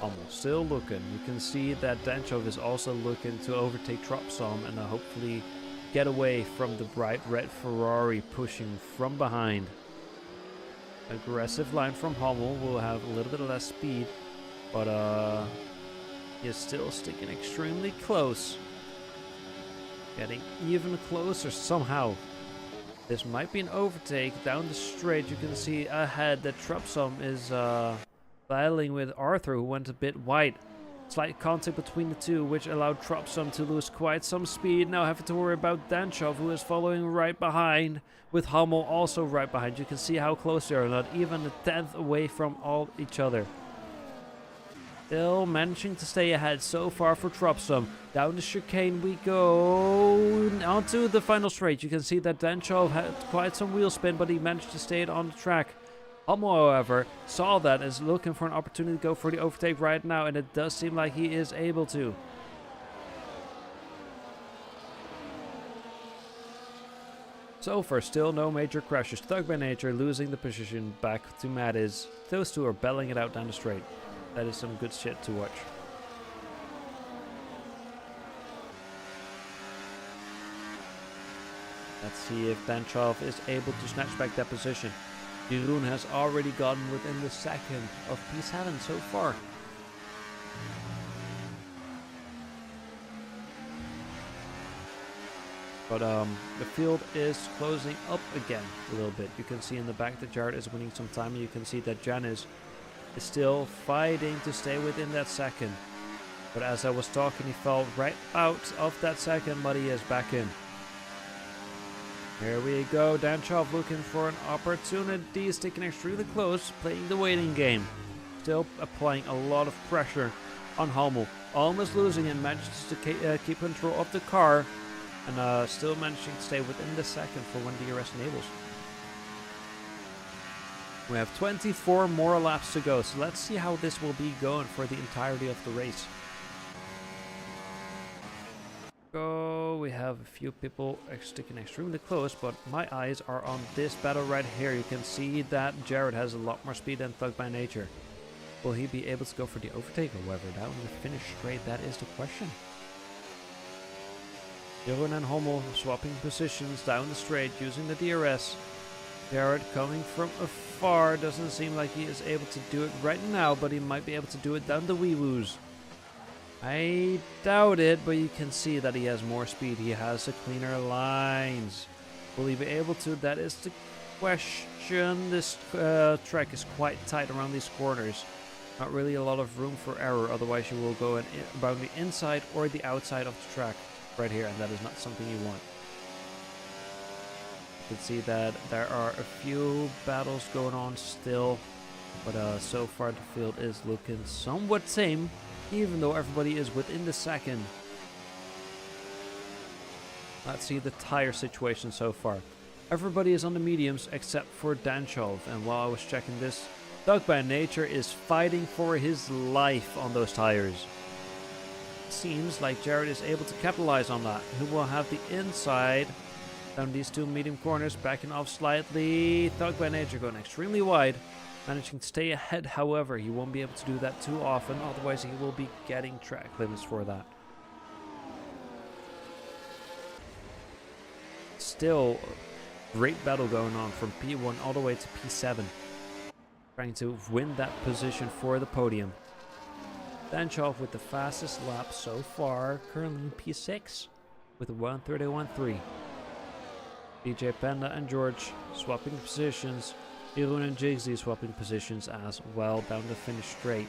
Hummel still looking. You can see that Danchov is also looking to overtake Tropsom and hopefully get away from the bright red Ferrari pushing from behind. Aggressive line from Hummel will have a little bit less speed, but he is still sticking extremely close. Getting even closer somehow. This might be an overtake down the straight. You can see ahead that Tropsom is battling with Arthur, who went a bit wide. Slight contact between the two, which allowed Tropsom to lose quite some speed. Now having to worry about Danchov, who is following right behind, with Hummel also right behind. You can see how close they are, not even a tenth away from each other. Still managing to stay ahead so far for Tropsom. Down the chicane we go, onto the final straight. You can see that Danchov had quite some wheel spin, but he managed to stay on the track. Hummel, however, saw that and is looking for an opportunity to go for the overtake right now, and it does seem like he is able to. So far, still no major crashes. Thug by Nature losing the position back to Mattis. Those two are belling it out down the straight. That is some good shit to watch. Let's see if Danchov is able to snatch back that position. Jeroen has already gotten within the second of P7 so far. But the field is closing up again a little bit. You can see in the back that Jared is winning some time. You can see that Janis is still fighting to stay within that second. But as I was talking, he fell right out of that second, but he is back in. Here we go, Danchov looking for an opportunity, sticking extremely close, playing the waiting game. Still applying a lot of pressure on Hummel. Almost losing and manages to keep control of the car. And still managing to stay within the second for when DRS enables. We have 24 more laps to go, so let's see how this will be going for the entirety of the race. Go, we have a few people sticking extremely close, but my eyes are on this battle right here. You can see that Jared has a lot more speed than Thug by Nature. Will he be able to go for the overtake, however, down the finish straight? That is the question. Jeroen and Hummel swapping positions down the straight using the DRS. Jared coming from afar, doesn't seem like he is able to do it right now, but he might be able to do it down the wee-woos. I doubt it, but you can see that he has more speed. He has a cleaner lines. Will he be able to? That is the question. This track is quite tight around these corners. Not really a lot of room for error, otherwise you will go around the inside or the outside of the track right here, and that is not something you want. You can see that there are a few battles going on still, but so far the field is looking somewhat tame, even though everybody is within the second. Let's see the tire situation so far. Everybody is on the mediums except for Danchov, and while I was checking this, Thug by Nature is fighting for his life on those tires. Seems like Jared is able to capitalize on that. He will have the inside down these two medium corners, backing off slightly. Thug by Nature going extremely wide, managing to stay ahead. However, he won't be able to do that too often, otherwise he will be getting track limits for that. Still Great battle going on from P1 all the way to P7. Trying to win that position for the podium. Danchov with the fastest lap so far, currently in P6 with 1:31.3. DJ Panda and George swapping positions. Irun and Jigsy swapping positions as well down the finish straight.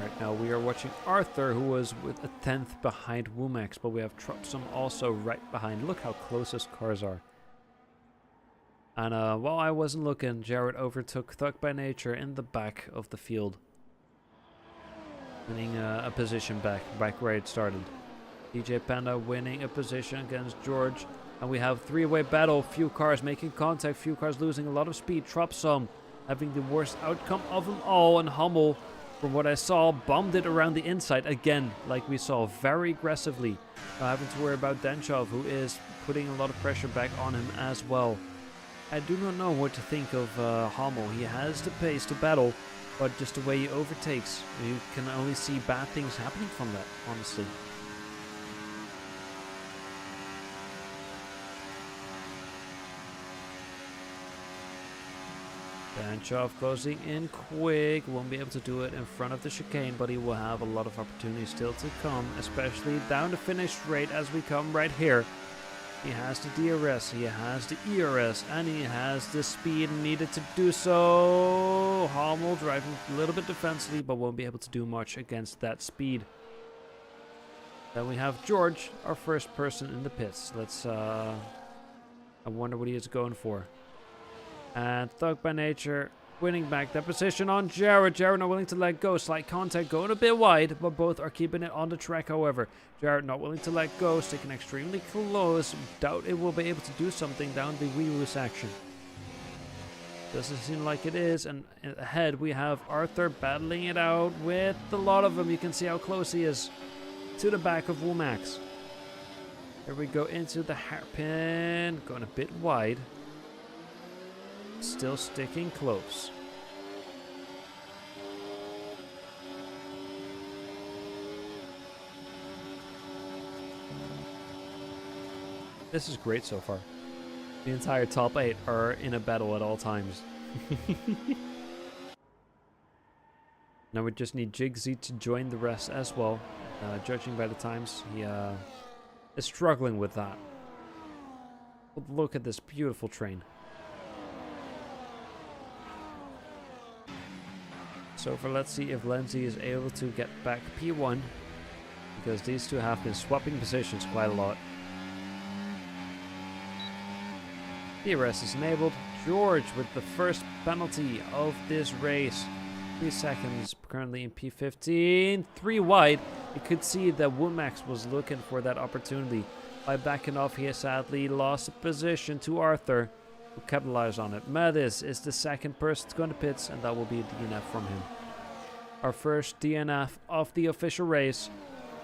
Right now we are watching Arthur, who was with a 10th behind Womax, but we have Tropsum also right behind. Look how close those cars are. And while I wasn't looking, Jared overtook Thug by Nature in the back of the field. Winning a position back where it started. DJ Panda winning a position against George. And we have three-way battle. Few cars making contact, few cars losing a lot of speed. Tropsum having the worst outcome of them all. And Hummel, from what I saw, bombed it around the inside again, like we saw, very aggressively. Not having to worry about Denchov, who is putting a lot of pressure back on him as well. I do not know what to think of Hummel. He has the pace to battle, but just the way he overtakes, you can only see bad things happening from that, honestly. Danchov closing in quick, won't be able to do it in front of the chicane, but he will have a lot of opportunities still to come, especially down the finish straight as we come right here. He has the DRS, he has the ERS, and he has the speed needed to do so. Hummel driving a little bit defensively, but won't be able to do much against that speed. Then we have George, our first person in the pits. Let's, I wonder what he is going for. And Thug by Nature winning back that position on Jared. Jared not willing to let go. Slight contact going a bit wide, but both are keeping it on the track, however. Jared not willing to let go, sticking extremely close. Doubt it will be able to do something down the wee-woo section. Doesn't seem like it is. And ahead we have Arthur battling it out with a lot of them. You can see how close he is to the back of Womax. Here we go into the hairpin. Going a bit wide. Still sticking close. This is great so far. The entire top 8 are in a battle at all times. Now we just need Jigsy to join the rest as well. Judging by the times, he is struggling with that. But look at this beautiful train. So far, let's see if Lindsay is able to get back P1, because these two have been swapping positions quite a lot. DRS is enabled. George with the first penalty of this race. 3 seconds, currently in P15. 3 wide. You could see that Womax was looking for that opportunity. By backing off, he has sadly lost a position to Arthur, who capitalized on it. Mattis is the second person to go into pits, and that will be a DNF from him. Our first DNF of the official race.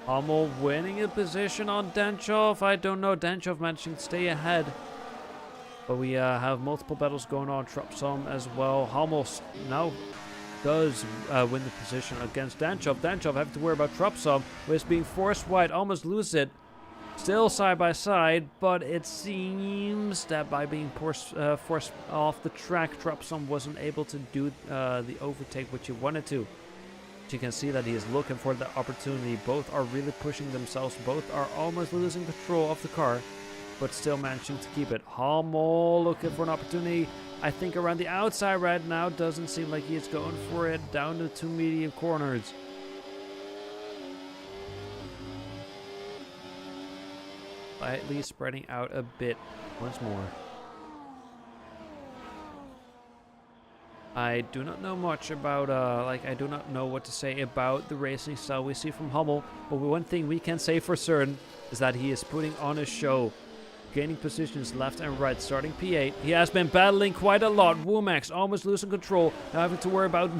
Hummel winning a position on Denchov. I don't know, Denchov managing to stay ahead. But we have multiple battles going on. Tropsum as well. Hummel now does win the position against Denchov. Denchov having to worry about Tropsum, who is being forced wide, almost lose it. Still side by side, but it seems that by being forced off the track, Tropsum wasn't able to do the overtake which he wanted to. But you can see that he is looking for the opportunity. Both are really pushing themselves. Both are almost losing control of the car, but still managing to keep it. Hummel looking for an opportunity. I think around the outside right now. Doesn't seem like he is going for it. Down the 2 medium corners. Slightly spreading out a bit once more. I do not know much about, I do not know what to say about the racing style we see from Hummel, but one thing we can say for certain is that he is putting on a show, gaining positions left and right, starting P8. He has been battling quite a lot. Womax almost losing control, now having to worry about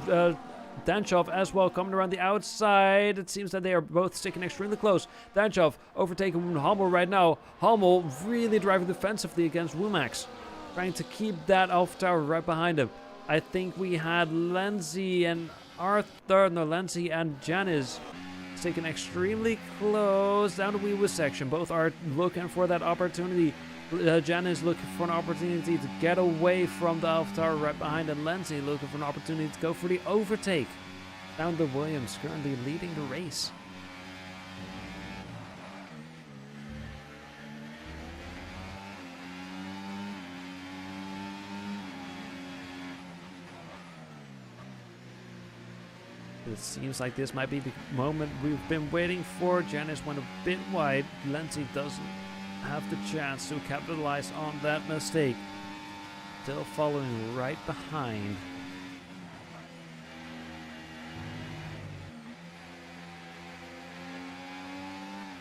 Danchov as well, coming around the outside. It seems that they are both sticking extremely close. Danchov overtaking Hummel right now. Hummel really driving defensively against Womax, trying to keep that Alpha Tower right behind him. I think we had Lenzi and Arthur, no, Lenzi and Janice taken extremely close down the Weewood section. Both are looking for that opportunity. Janice looking for an opportunity to get away from the Alpha right behind, and Lenzi looking for an opportunity to go for the overtake. Down the Williams currently leading the race. It seems like this might be the moment we've been waiting for. Janice went a bit wide. Lenzi doesn't have the chance to capitalize on that mistake. Still following right behind.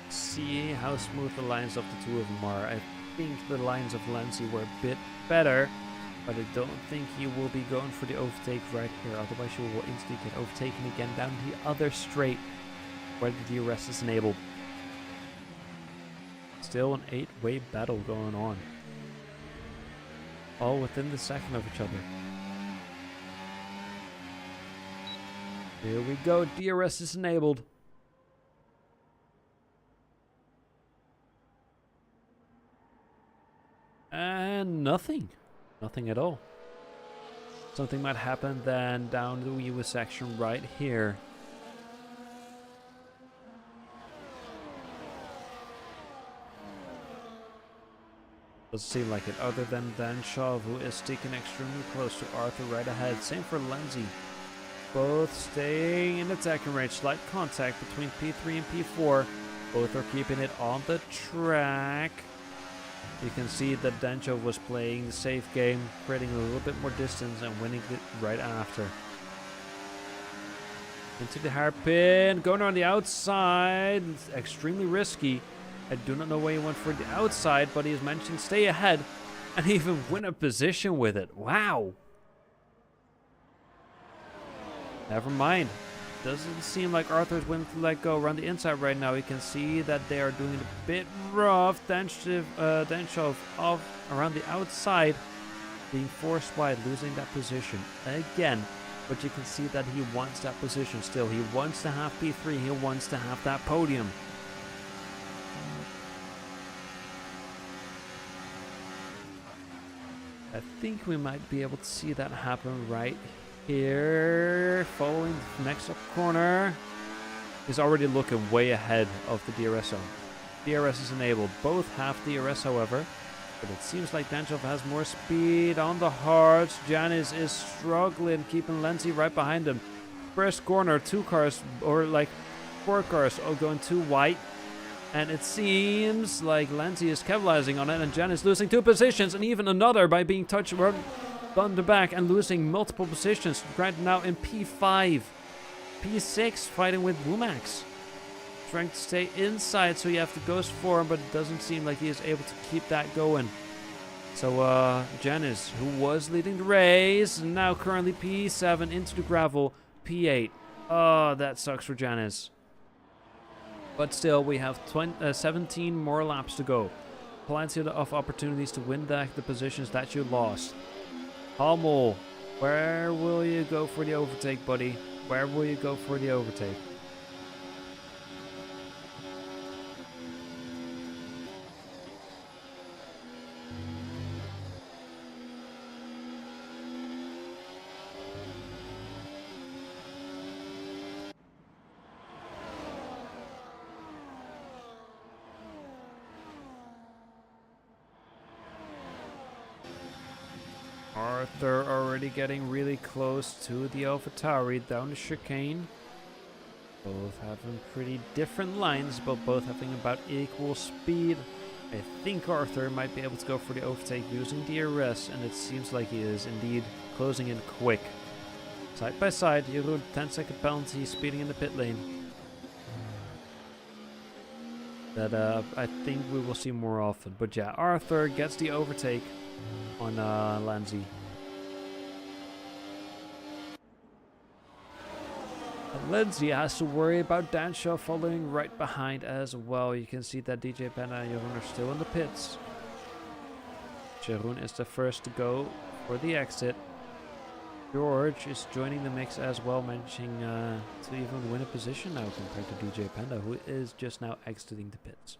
See how smooth the lines of the two of them are. I think the lines of Lenzi were a bit better, but I don't think he will be going for the overtake right here. Otherwise, he will instantly get overtaken again down the other straight where the DRS is enabled. Still an 8-way battle going on. All within the second of each other. Here we go. DRS is enabled. And nothing. Nothing at all. Something might happen then down the Weewood section right here. Doesn't seem like it, other than Danshaw, who is sticking extremely close to Arthur right ahead. Same for Lenzi. Both staying in attacking range. Slight contact between P3 and P4. Both are keeping it on the track. You can see that Dancho was playing the safe game, creating a little bit more distance and winning it right after. Into the hairpin, going on the outside. It's extremely risky. I do not know why he went for the outside, but he's managing to stay ahead and even win a position with it. Wow. Never mind. Doesn't seem like Arthur's willing to let go. Around the inside right now, you can see that they are doing it a bit rough. Danshov off around the outside, being forced wide, losing that position again. But you can see that he wants that position still. He wants to have P3. He wants to have that podium. I think we might be able to see that happen right here. Following the next up corner. He's already looking way ahead of the DRS zone. DRS is enabled. Both have DRS, however. But it seems like Danchov has more speed on the hards. Janice is struggling, keeping Lenzi right behind him. First corner, 2 cars, or like 4 cars, all going too wide. And it seems like Lenzi is capitalizing on it, and Janice losing 2 positions, and even another by being touched on the back and losing multiple positions. Right now in P5. P6 fighting with Wumax. Trying to stay inside, so you have to ghost for him, but it doesn't seem like he is able to keep that going. So Janice, who was leading the race, now currently P7 into the gravel, P8. Oh, that sucks for Janice. But still, we have 17 more laps to go. Plenty of opportunities to win back the positions that you lost. Hummel, where will you go for the overtake, buddy? Where will you go for the overtake? Arthur already getting really close to the AlphaTauri down the chicane. Both having pretty different lines, but both having about equal speed. I think Arthur might be able to go for the overtake using DRS, and it seems like he is indeed closing in quick. Side by side, Jeroen 10-second penalty, speeding in the pit lane. That I think we will see more often. But yeah, Arthur gets the overtake on Lenzi. And Lenzi has to worry about Danshaw following right behind as well. You can see that DJ Penna and Jeroen are still in the pits. Jeroen is the first to go for the exit. George is joining the mix as well, managing to even win a position now compared to DJ Panda, who is just now exiting the pits.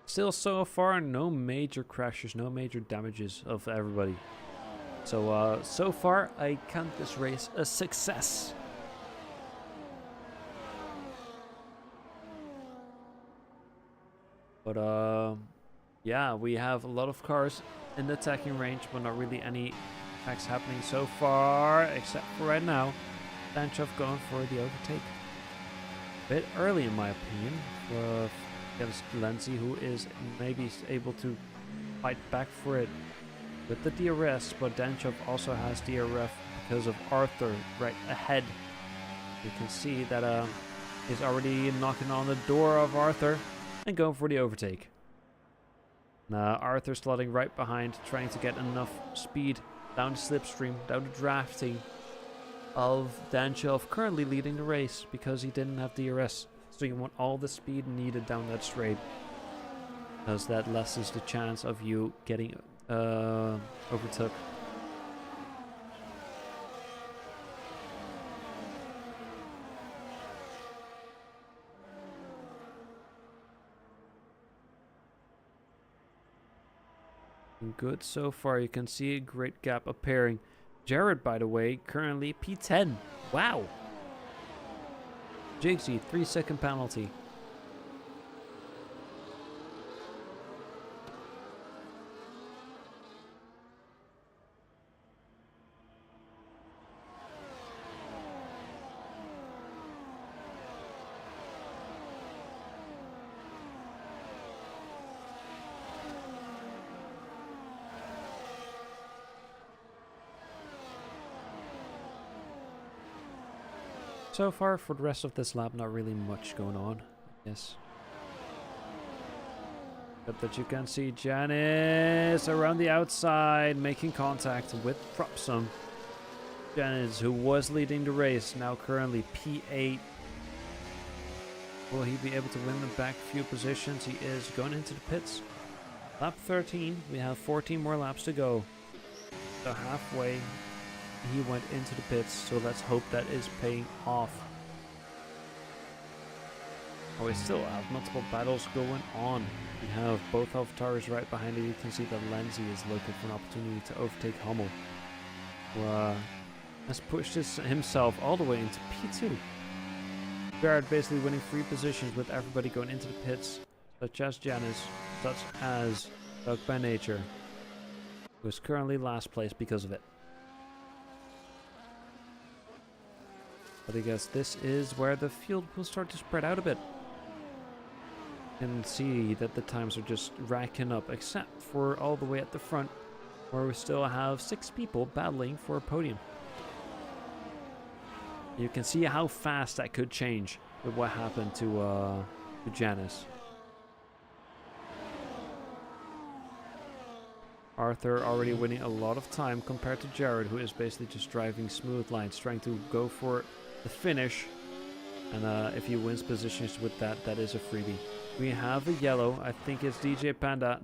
Still, so far, no major crashes, no major damages of everybody. So, so far, I count this race a success. But, yeah, we have a lot of cars in the attacking range, but not really any attacks happening so far, except for right now. Danchov going for the overtake. Bit early, in my opinion, against Lenzi, who is maybe able to fight back for it with the DRS, but Danchov also has DRF because of Arthur right ahead. You can see that he's already knocking on the door of Arthur and going for the overtake. Now Arthur slotting right behind, trying to get enough speed down the slipstream, down the drafting of Danchov, currently leading the race because he didn't have DRS. So you want all the speed needed down that straight, because that lessens the chance of you getting overtook. Good so far. You can see a great gap appearing. Jared, by the way, currently P10. Wow. Jigsy, 3-second penalty. So far, for the rest of this lap, not really much going on, yes. But that you can see Janice around the outside, making contact with Propsum. Janice, who was leading the race, now currently P8. Will he be able to win the back few positions? He is going into the pits. Lap 13, we have 14 more laps to go. So halfway, he went into the pits, so let's hope that is paying off. Oh, we still have multiple battles going on. We have both Alvatars right behind it. You can see that Lenzi is looking for an opportunity to overtake Hummel, who has pushed himself all the way into P2. Barrett basically winning 3 positions with everybody going into the pits, such as Janice, such as Doug by Nature, who is currently last place because of it. But I guess this is where the field will start to spread out a bit. And see that the times are just racking up, except for all the way at the front, where we still have 6 people battling for a podium. You can see how fast that could change with what happened to Janice. Arthur already winning a lot of time compared to Jared, who is basically just driving smooth lines, trying to go for the finish. And if he wins positions with that, that is a freebie. We have a yellow. I think it's DJ Panda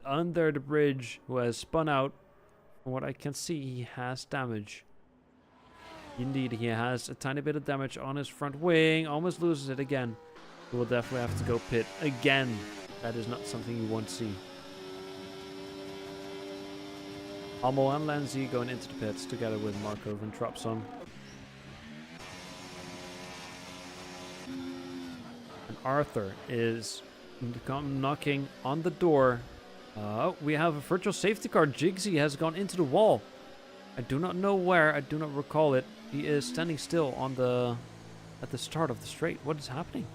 under the bridge, who has spun out. From what I can see, he has damage. Indeed, he has a tiny bit of damage on his front wing. Almost loses it again. He will definitely have to go pit again. That is not something you want to see. Hummel and Lenzi going into the pits together with Markov and Tropson. And Arthur is knocking on the door. We have a virtual safety car. Jigsy has gone into the wall. I do not know where. I do not recall it. He is standing still on at the start of the straight. What is happening?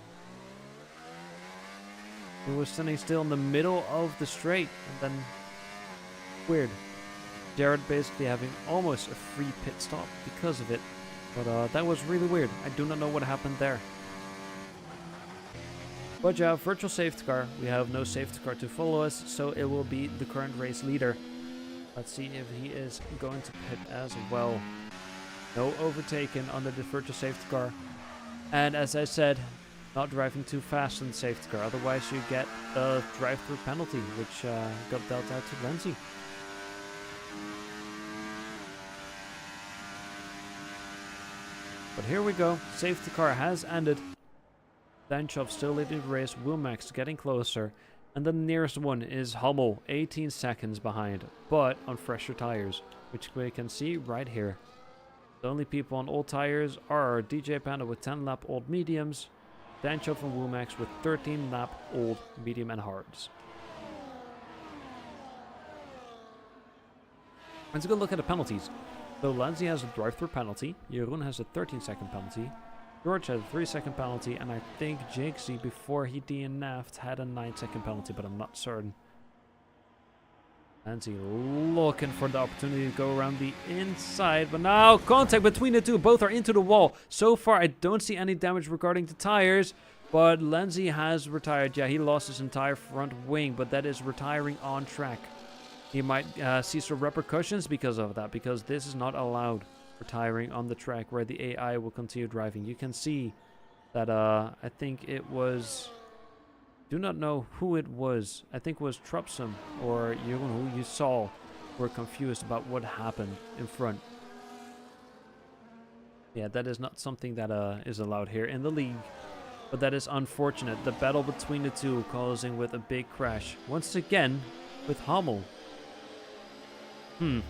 He was standing still in the middle of the straight, and then weird. Jared basically having almost a free pit stop because of it. But that was really weird. I do not know what happened there. But yeah, virtual safety car. We have no safety car to follow us, so it will be the current race leader. Let's see if he is going to pit as well. No overtaken under the virtual safety car. And as I said, not driving too fast in the safety car, otherwise you get a drive-through penalty, which got dealt out to Lindsay. But here we go, safety car has ended. Danchov still leading the race, Womax getting closer, and the nearest one is Hummel, 18 seconds behind, but on fresher tires, which we can see right here. The only people on old tires are DJ Panda with 10 lap old mediums, Danchov and Womax with 13 lap old medium and hards. Let's go look at the penalties. So Lindsay has a drive-through penalty, Jeroen has a 13-second penalty, George had a 3-second penalty, and I think Jigsy, before he DNF'd, had a 9-second penalty, but I'm not certain. Lindsay looking for the opportunity to go around the inside, but now contact between the two. Both are into the wall. So far, I don't see any damage regarding the tires, but Lindsay has retired. Yeah, he lost his entire front wing, but that is retiring on track. He might see some repercussions because of that, because this is not allowed, retiring on the track where the AI will continue driving. You can see that I think it was, do not know who it was. I think it was Trupsum or Jeroen, who you saw, were confused about what happened in front. Yeah, that is not something that is allowed here in the league. But that is unfortunate. The battle between the two causing with a big crash. Once again, with Hummel. And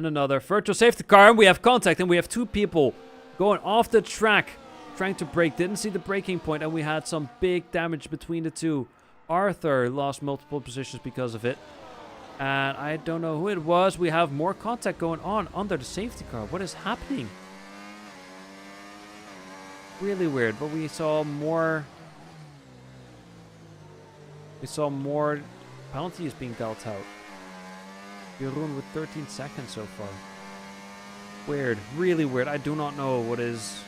another virtual safety car, and we have contact, and we have two people going off the track, trying to brake. Didn't see the braking point, and we had some big damage between the two. Arthur lost multiple positions because of it. And I don't know who it was. We have more contact going on under the safety car. What is happening? Really weird, but we saw more penalties being dealt out. Jeroen with 13 seconds so far. Weird, really weird. I do not know what is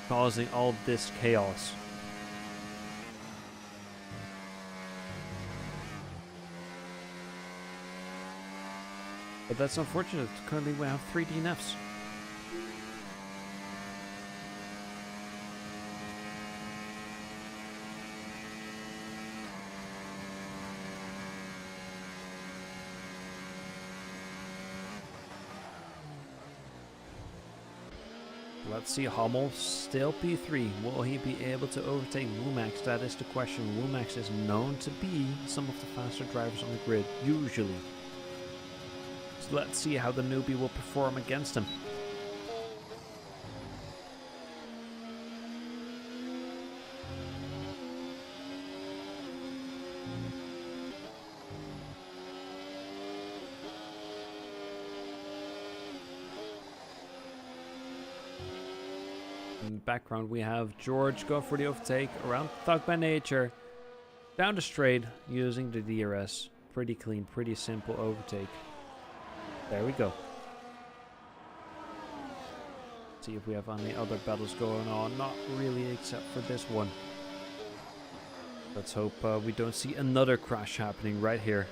causing all this chaos. But that's unfortunate. Currently we have 3 DNFs. Let's see, Hummel still P3. Will he be able to overtake Womax? That is the question. Womax is known to be some of the faster drivers on the grid, usually. So let's see how the newbie will perform against him. In the background we have George go for the overtake around Thug by Nature, down the straight using the DRS. Pretty clean, pretty simple overtake. There we go. See if we have any other battles going on. Not really, except for this one. Let's hope we don't see another crash happening right here.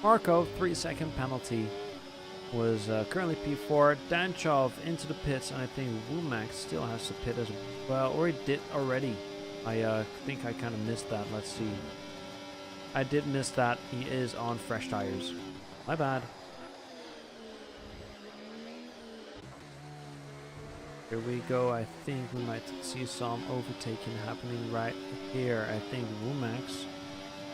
Marco, 3-second penalty, was currently P4. Danchov into the pits, and I think Womax still has to pit as well, or he did already. I think I kind of missed that. Let's see. I did miss that. He is on fresh tires. My bad. Here we go. I think we might see some overtaking happening right here. I think Womax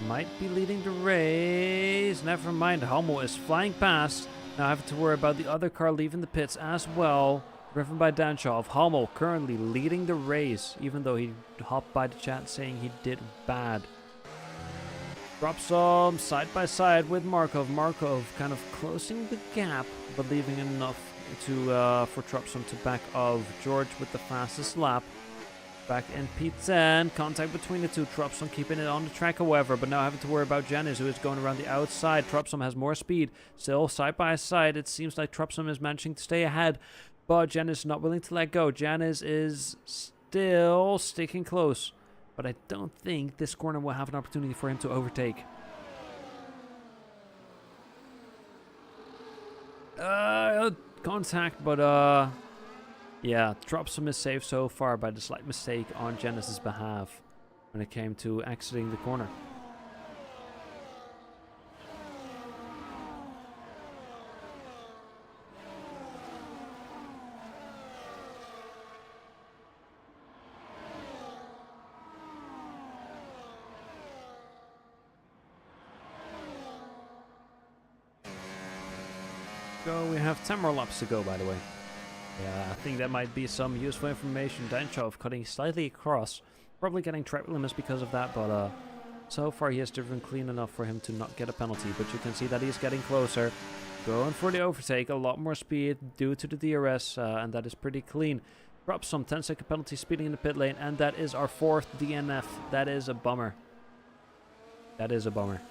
might be leading the race. Never mind, Hummel is flying past. Now I have to worry about the other car leaving the pits as well. Driven by Danchov. Hummel currently leading the race, even though he hopped by the chat saying he did bad. Drops some side by side with Markov. Markov kind of closing the gap, but leaving enough to for Trupsum to back of George with the fastest lap. Back in P10, contact between the two. Tropsom keeping it on the track, however, but now having to worry about Janice, who is going around the outside. Tropsom has more speed, still side by side. It seems like Tropsom is managing to stay ahead, but Janice is not willing to let go. Janice is still sticking close, but I don't think this corner will have an opportunity for him to overtake. Contact, but yeah, Tropsom is saved so far by the slight mistake on Janice's behalf when it came to exiting the corner. So we have 10 more laps to go, by the way. Yeah, I think that might be some useful information. Danchov cutting slightly across, probably getting track limits because of that, but so far he has driven clean enough for him to not get a penalty. But you can see that he's getting closer, going for the overtake, a lot more speed due to the DRS, and that is pretty clean. Drops some 10-second penalty speeding in the pit lane, and that is our 4th DNF. That is a bummer. That is a bummer.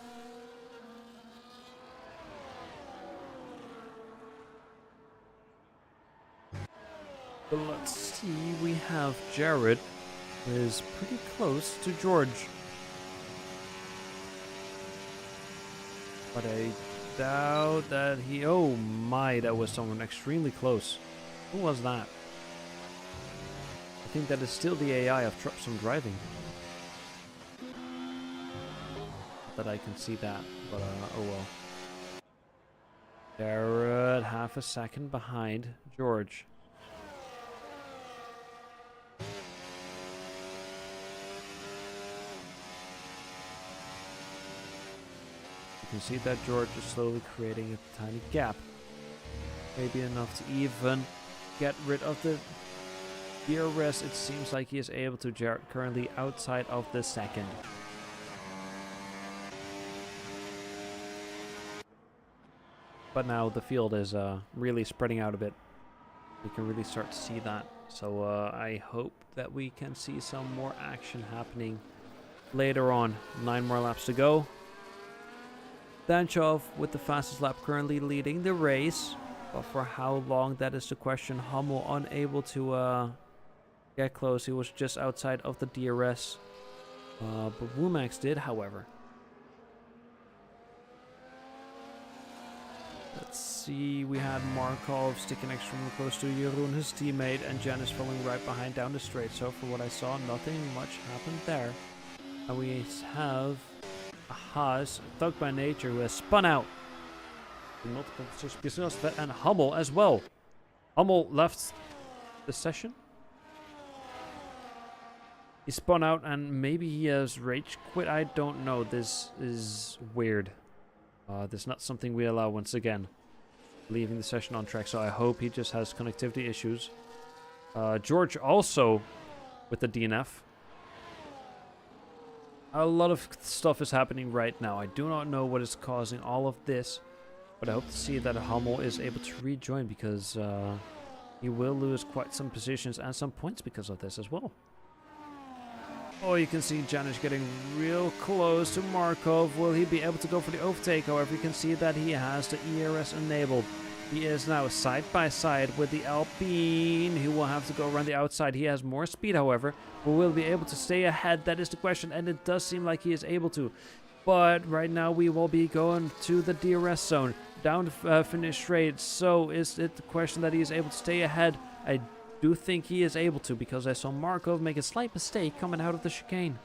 But let's see, we have Jared, who is pretty close to George. But I doubt that he... Oh my, that was someone extremely close. Who was that? I think that is still the AI of Tropsom driving. That I can see that, but oh well. Jared, half a second behind George. You can see that George is slowly creating a tiny gap. Maybe enough to even get rid of the DRS. It seems like he is able to. Jared currently outside of the second. But now the field is really spreading out a bit. We can really start to see that. So I hope that we can see some more action happening later on. 9 more laps to go. Danchov with the fastest lap currently leading the race. But for how long, that is the question. Hummel unable to get close. He was just outside of the DRS. But Womax did, however. Let's see, we had Markov sticking extremely close to Jeroen, his teammate, and Janice following right behind down the straight. So for what I saw, nothing much happened there. And we have a Haas, Thug by Nature, who has spun out in multiple positions, and Hummel as well. Hummel left the session. He spun out and maybe he has rage quit. I don't know. This is weird. This is not something we allow once again. Leaving the session on track, so I hope he just has connectivity issues. George also with the DNF. A lot of stuff is happening right now. I do not know what is causing all of this, but I hope to see that Hummel is able to rejoin, because he will lose quite some positions and some points because of this as well. Oh, you can see Janice getting real close to Markov. Will he be able to go for the overtake? However, you can see that he has the ERS enabled. He is now side by side with the Alpine. He will have to go around the outside. He has more speed, however. But will he be able to stay ahead? That is the question, and it does seem like he is able to. But right now we will be going to the DRS zone. Down to finish straight. So is it the question that he is able to stay ahead? I do think he is able to, because I saw Markov make a slight mistake coming out of the chicane.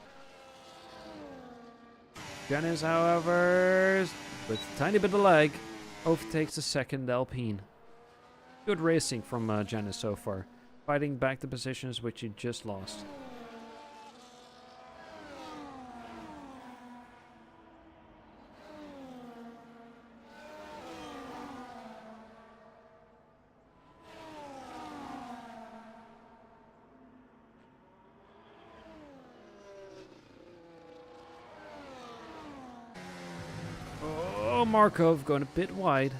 Janice, however, with a tiny bit of lag, overtakes the second Alpine. Good racing from Janice so far, fighting back the positions which he just lost. Markov going a bit wide.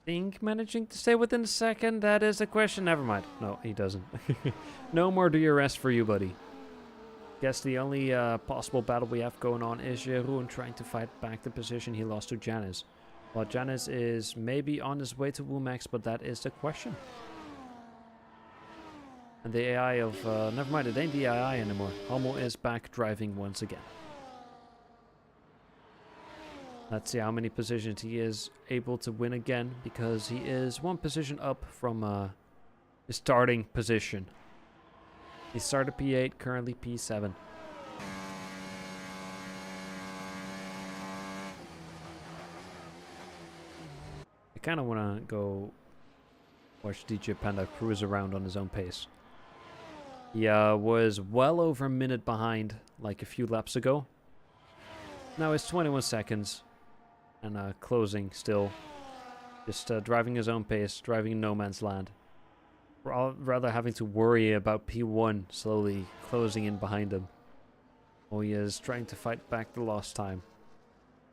think managing to stay within a second, that is a question. Never mind. No, he doesn't. No more DRS for you, buddy. Guess the only possible battle we have going on is Jeroen trying to fight back the position he lost to Janice. Well, Janice is maybe on his way to Womax, but that is the question. And the AI of... never mind, it ain't the AI anymore. Hummel is back driving once again. Let's see how many positions he is able to win again, because he is one position up from his starting position. He started P8, currently P7. I kind of want to go watch DJ Panda cruise around on his own pace. He was well over a minute behind like a few laps ago. Now it's 21 seconds and closing still. Just driving his own pace, driving in no man's land. Rather having to worry about P1 slowly closing in behind him. While he is trying to fight back the lost time.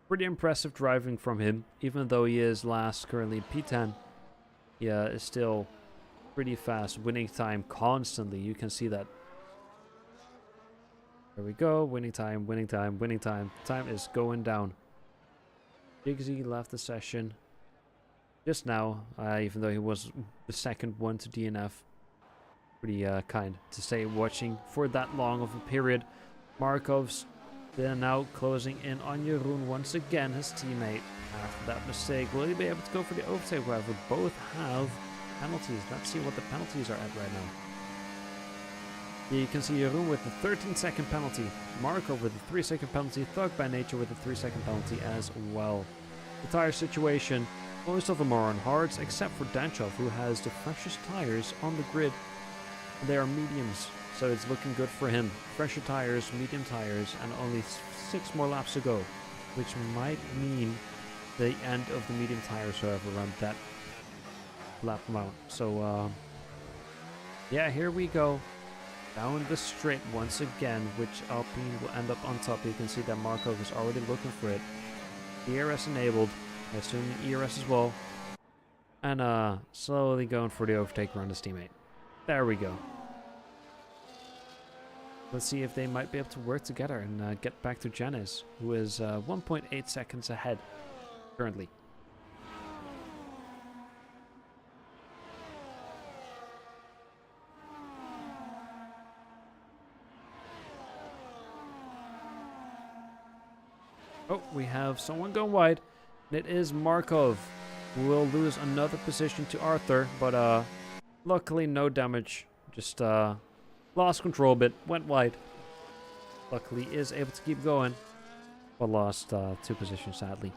Pretty impressive driving from him, even though he is last, currently P10. He is still pretty fast, winning time constantly. You can see that. There we go, winning time, winning time, winning time. Time is going down. Jigsy left the session just now, even though he was the second one to DNF. Pretty kind to stay watching for that long of a period. Markov's then now closing in on Jeroen once again, his teammate. After that mistake, will he be able to go for the overtake? However, both have penalties. Let's see what the penalties are at right now. You can see Jeroen with the 13-second penalty, Markov with the 3-second penalty, Thug by Nature with the 3-second penalty as well. The tire situation, most of them are on hards, except for Danchov, who has the freshest tires on the grid. They are mediums, so it's looking good for him. Fresher tires, medium tires, and only 6 more laps to go, which might mean the end of the medium tires, however, around that lap amount. So, yeah, here we go. Down the straight once again, which Alpine will end up on top. You can see that Markov is already looking for it. ERS enabled. I assume ERS as well. And slowly going for the overtake around his teammate. There we go. Let's see if they might be able to work together and get back to Janice, who is 1.8 seconds ahead currently. Oh, we have someone going wide. And it is Markov, who will lose another position to Arthur, but luckily no damage. Just lost control a bit, went wide. Luckily is able to keep going, but lost 2 positions sadly.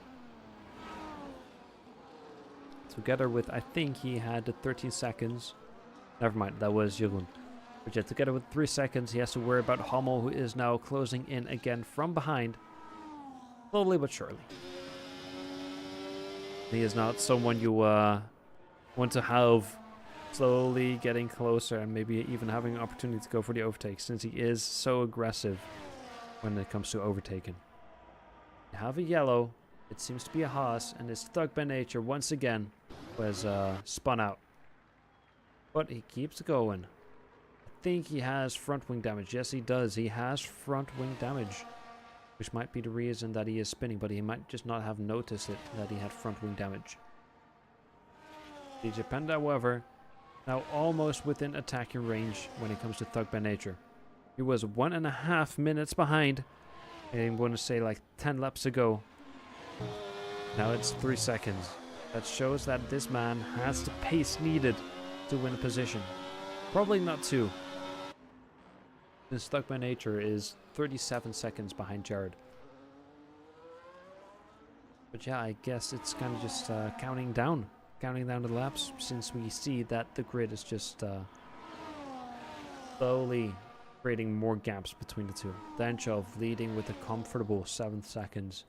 Together with, I think he had the 13 seconds. Never mind, that was Jeroen. But yeah, together with 3 seconds, he has to worry about Hummel, who is now closing in again from behind. Slowly but surely. He is not someone you want to have slowly getting closer and maybe even having an opportunity to go for the overtake, since he is so aggressive when it comes to overtaking. You have a yellow. It seems to be a Haas, and it's Thug by Nature once again was spun out. But he keeps going. I think he has front wing damage. Yes, he does. He has front wing damage, which might be the reason that he is spinning, but he might just not have noticed it, that he had front wing damage. DJ Panda, however, now almost within attacking range when it comes to Thug by Nature. He was 1.5 minutes behind. I'm going to say like 10 laps ago. Now it's 3 seconds. That shows that this man has the pace needed to win a position. Probably not 2. Since Thug by Nature is 37 seconds behind Jared. But yeah, I guess it's kind of just counting down the laps, since we see that the grid is just slowly creating more gaps between the two. Danchov leading with a comfortable 7 seconds.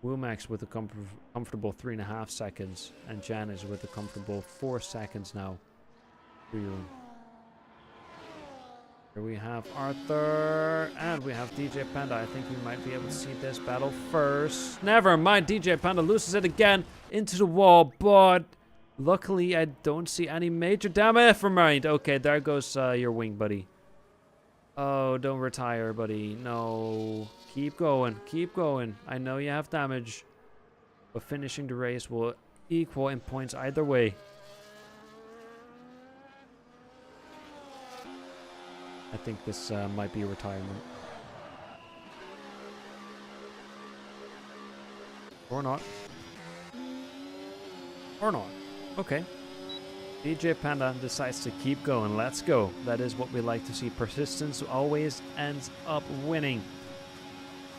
Womax with a comfortable 3.5 seconds. And Janice with a comfortable 4 seconds now. Here we have Arthur, and we have DJ Panda. I think we might be able to see this battle first. Never mind, DJ Panda loses it again into the wall, but luckily I don't see any major damage. Never mind. Okay, there goes your wing, buddy. Oh, don't retire, buddy. No. Keep going. Keep going. I know you have damage, but finishing the race will equal in points either way. I think this might be a retirement. Or not. Or not. Okay. DJ Panda decides to keep going. Let's go. That is what we like to see. Persistence always ends up winning.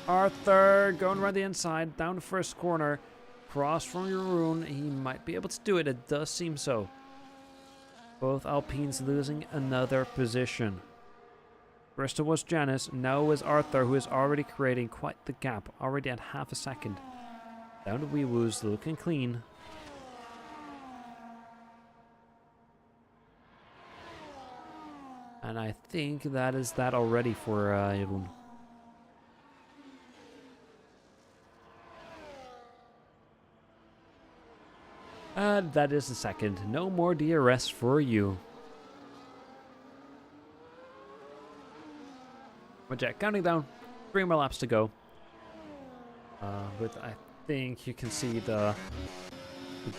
Arthur going around the inside, down the first corner. Cross from Jeroen. He might be able to do it. It does seem so. Both Alpines losing another position. First it was Janice, now it was Arthur, who is already creating quite the gap, already at half a second. Down the wee woos, looking clean. And I think that is that already for Jeroen. That is the second. No more DRS for you. But yeah, counting down, 3 more laps to go. But I think you can see the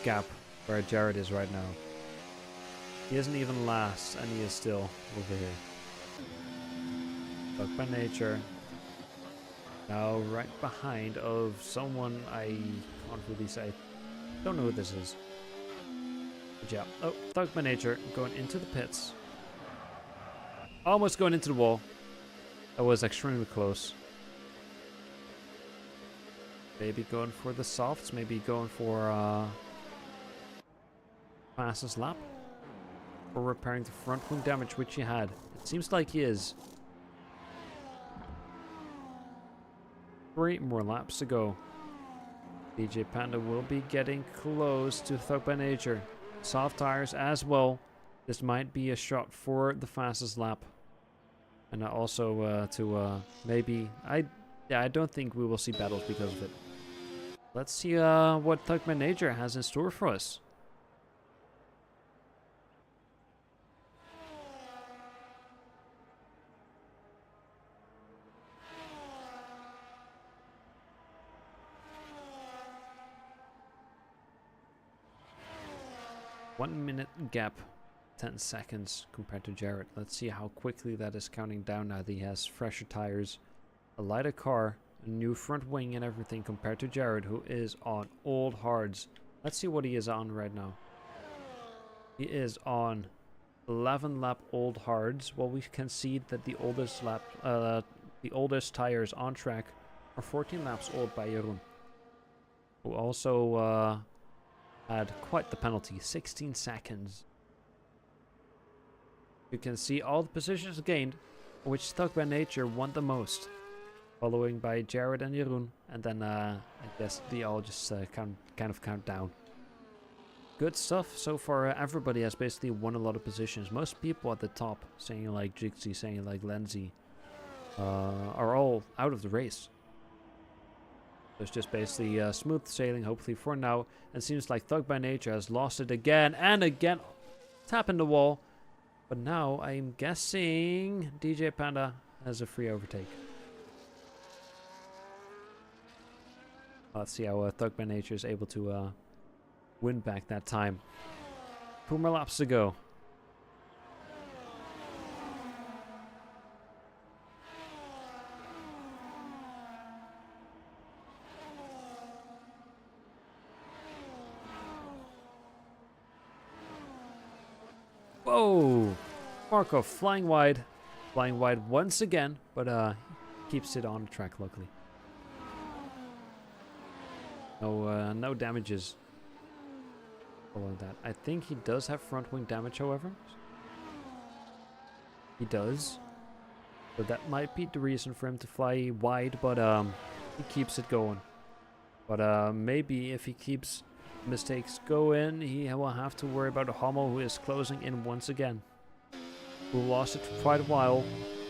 gap where Jared is right now. He isn't even last, and he is still over here. Stuck by nature. Now right behind of someone I can't really say. Don't know who this is. But yeah, oh, Thug by nature going into the pits. Almost going into the wall. That was extremely close. Maybe going for the softs, maybe going for fastest lap. Or repairing the front wing damage which he had. It seems like he is. 3 more laps to go. DJ Panda will be getting close to Thug by Nature. Soft tires as well. This might be a shot for the fastest lap. And also maybe... I don't think we will see battles because of it. Let's see what Thug by Nature has in store for us. One minute gap, 10 seconds compared to Jared. Let's see how quickly that is counting down now that he has fresher tires, a lighter car, a new front wing and everything compared to Jared, who is on old hards. Let's see what he is on right now. He is on 11 lap old hards. Well, we can see that the oldest tires on track are 14 laps old by Jeroen, who also had quite the penalty, 16 seconds. You can see all the positions gained, which Thug by Nature won the most, following by Jared and Jeroen, and then I guess they all just kind of count down. Good stuff so far. Everybody has basically won a lot of positions. Most people at the top, saying like Jixie, saying like Lenzi, are all out of the race. It's just basically smooth sailing, hopefully, for now. And seems like Thug by Nature has lost it again and again. Tapping the wall. But now I'm guessing DJ Panda has a free overtake. Let's see how Thug by Nature is able to win back that time. 2 more laps to go. Whoa! Marco flying wide once again, but keeps it on the track luckily. No damages following that. I think he does have front wing damage, however. He does. So that might be the reason for him to fly wide, but he keeps it going. But maybe if he keeps mistakes going, he will have to worry about a Hummel who is closing in once again. who lost it for quite a while,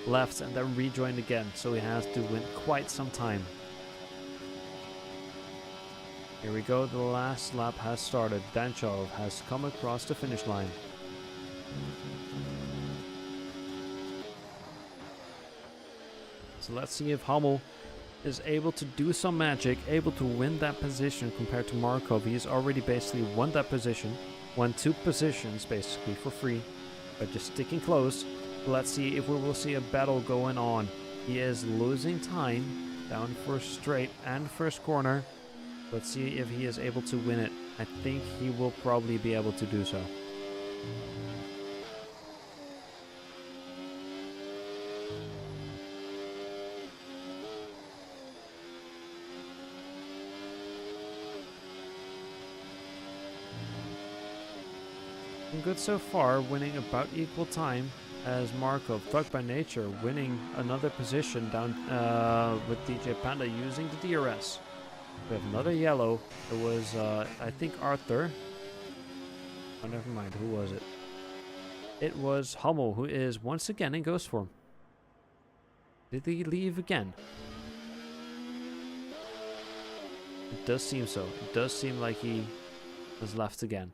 left and then rejoined again, so he has to win quite some time. Here we go, the last lap has started. Danchov has come across the finish line. So let's see if Hummel is able to do some magic, able to win that position compared to Markov. He's already basically won that position, won 2 positions basically for free, but just sticking close. Let's see if we will see a battle going on. He is losing time down first straight and first corner. Let's see if he is able to win it. I think he will probably be able to do so. Good so far, winning about equal time as Markov. Thug by Nature winning another position down with DJ Panda using the DRS. We have another yellow. It was, I think, Arthur. Oh, never mind. Who was it? It was Hummel, who is once again in ghost form. Did he leave again? It does seem so. It does seem like he has left again.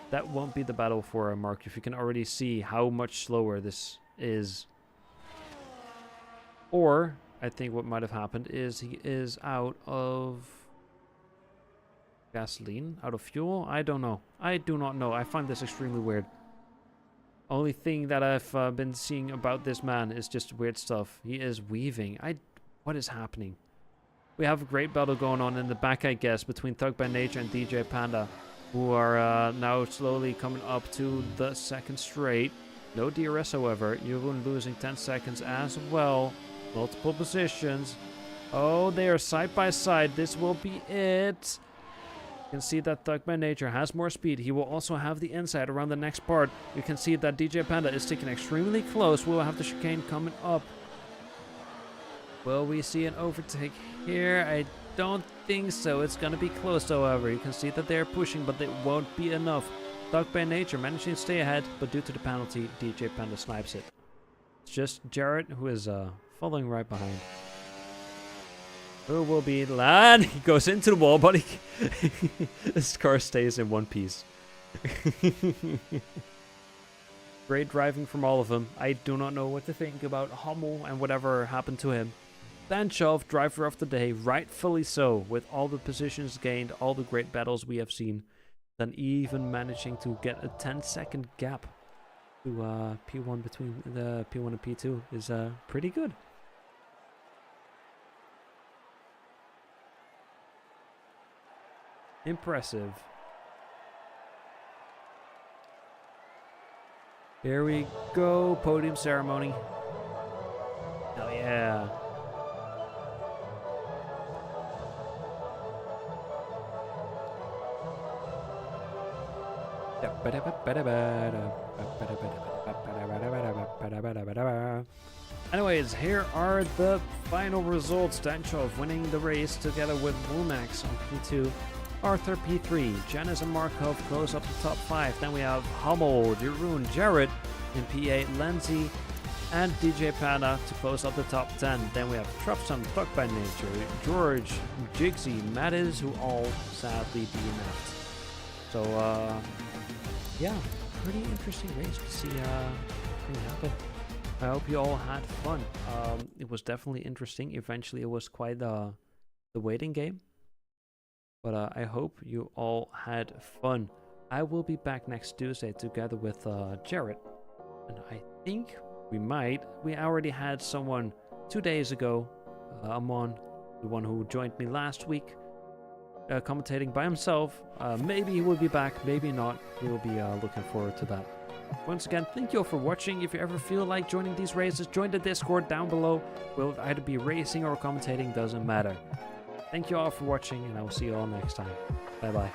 That won't be the battle for Mark, if you can already see how much slower this is. Or, I think what might have happened is he is out of gasoline, out of fuel. I don't know. I do not know. I find this extremely weird. Only thing that I've been seeing about this man is just weird stuff. He is weaving. What is happening? We have a great battle going on in the back, I guess, between Thug by Nature and DJ Panda, who are now slowly coming up to the second straight. No DRS, however. Jeroen losing 10 seconds as well. Multiple positions. Oh, they are side by side. This will be it. You can see that Thug by Nature has more speed. He will also have the inside around the next part. You can see that DJ Panda is sticking extremely close. We'll have the chicane coming up. Will we see an overtake here? I don't think so. It's going to be close, however. You can see that they're pushing, but it won't be enough. Thug by Nature managing to stay ahead, but due to the penalty, DJ Panda snipes it. It's just Jarrett who is following right behind. Who will be the lad? He goes into the wall, but his car stays in one piece. Great driving from all of them. I do not know what to think about Hummel and whatever happened to him. Danchov, driver of the day, rightfully so, with all the positions gained, all the great battles we have seen, then even managing to get a 10-second gap to P1 between the P1 and P2 is pretty good. Impressive. Here we go, podium ceremony. Hell yeah. Anyways, here are the final results. Danchov winning the race together with Wumax on P2. Arthur P3, Janice and Markov close up the top 5. Then we have Hummel, Jeroen, Jarrett in P8, Lenzi and DJ Panda to close up the top 10. Then we have Trupson, Thug by Nature, George, Jigsy, Mattis, who all sadly DNF'd. So, yeah, pretty interesting race to see thing happen. I hope you all had fun. It was definitely interesting. Eventually, it was quite the waiting game. But I hope you all had fun. I will be back next Tuesday together with Jarrett. And I think we already had someone 2 days ago. Amon, the one who joined me last week, commentating by himself. Maybe he will be back, maybe not. We will be looking forward to that. Once again, thank you all for watching. If you ever feel like joining these races, join the Discord down below. We'll either be racing or commentating, doesn't matter. Thank you all for watching, and I will see you all next time. Bye bye.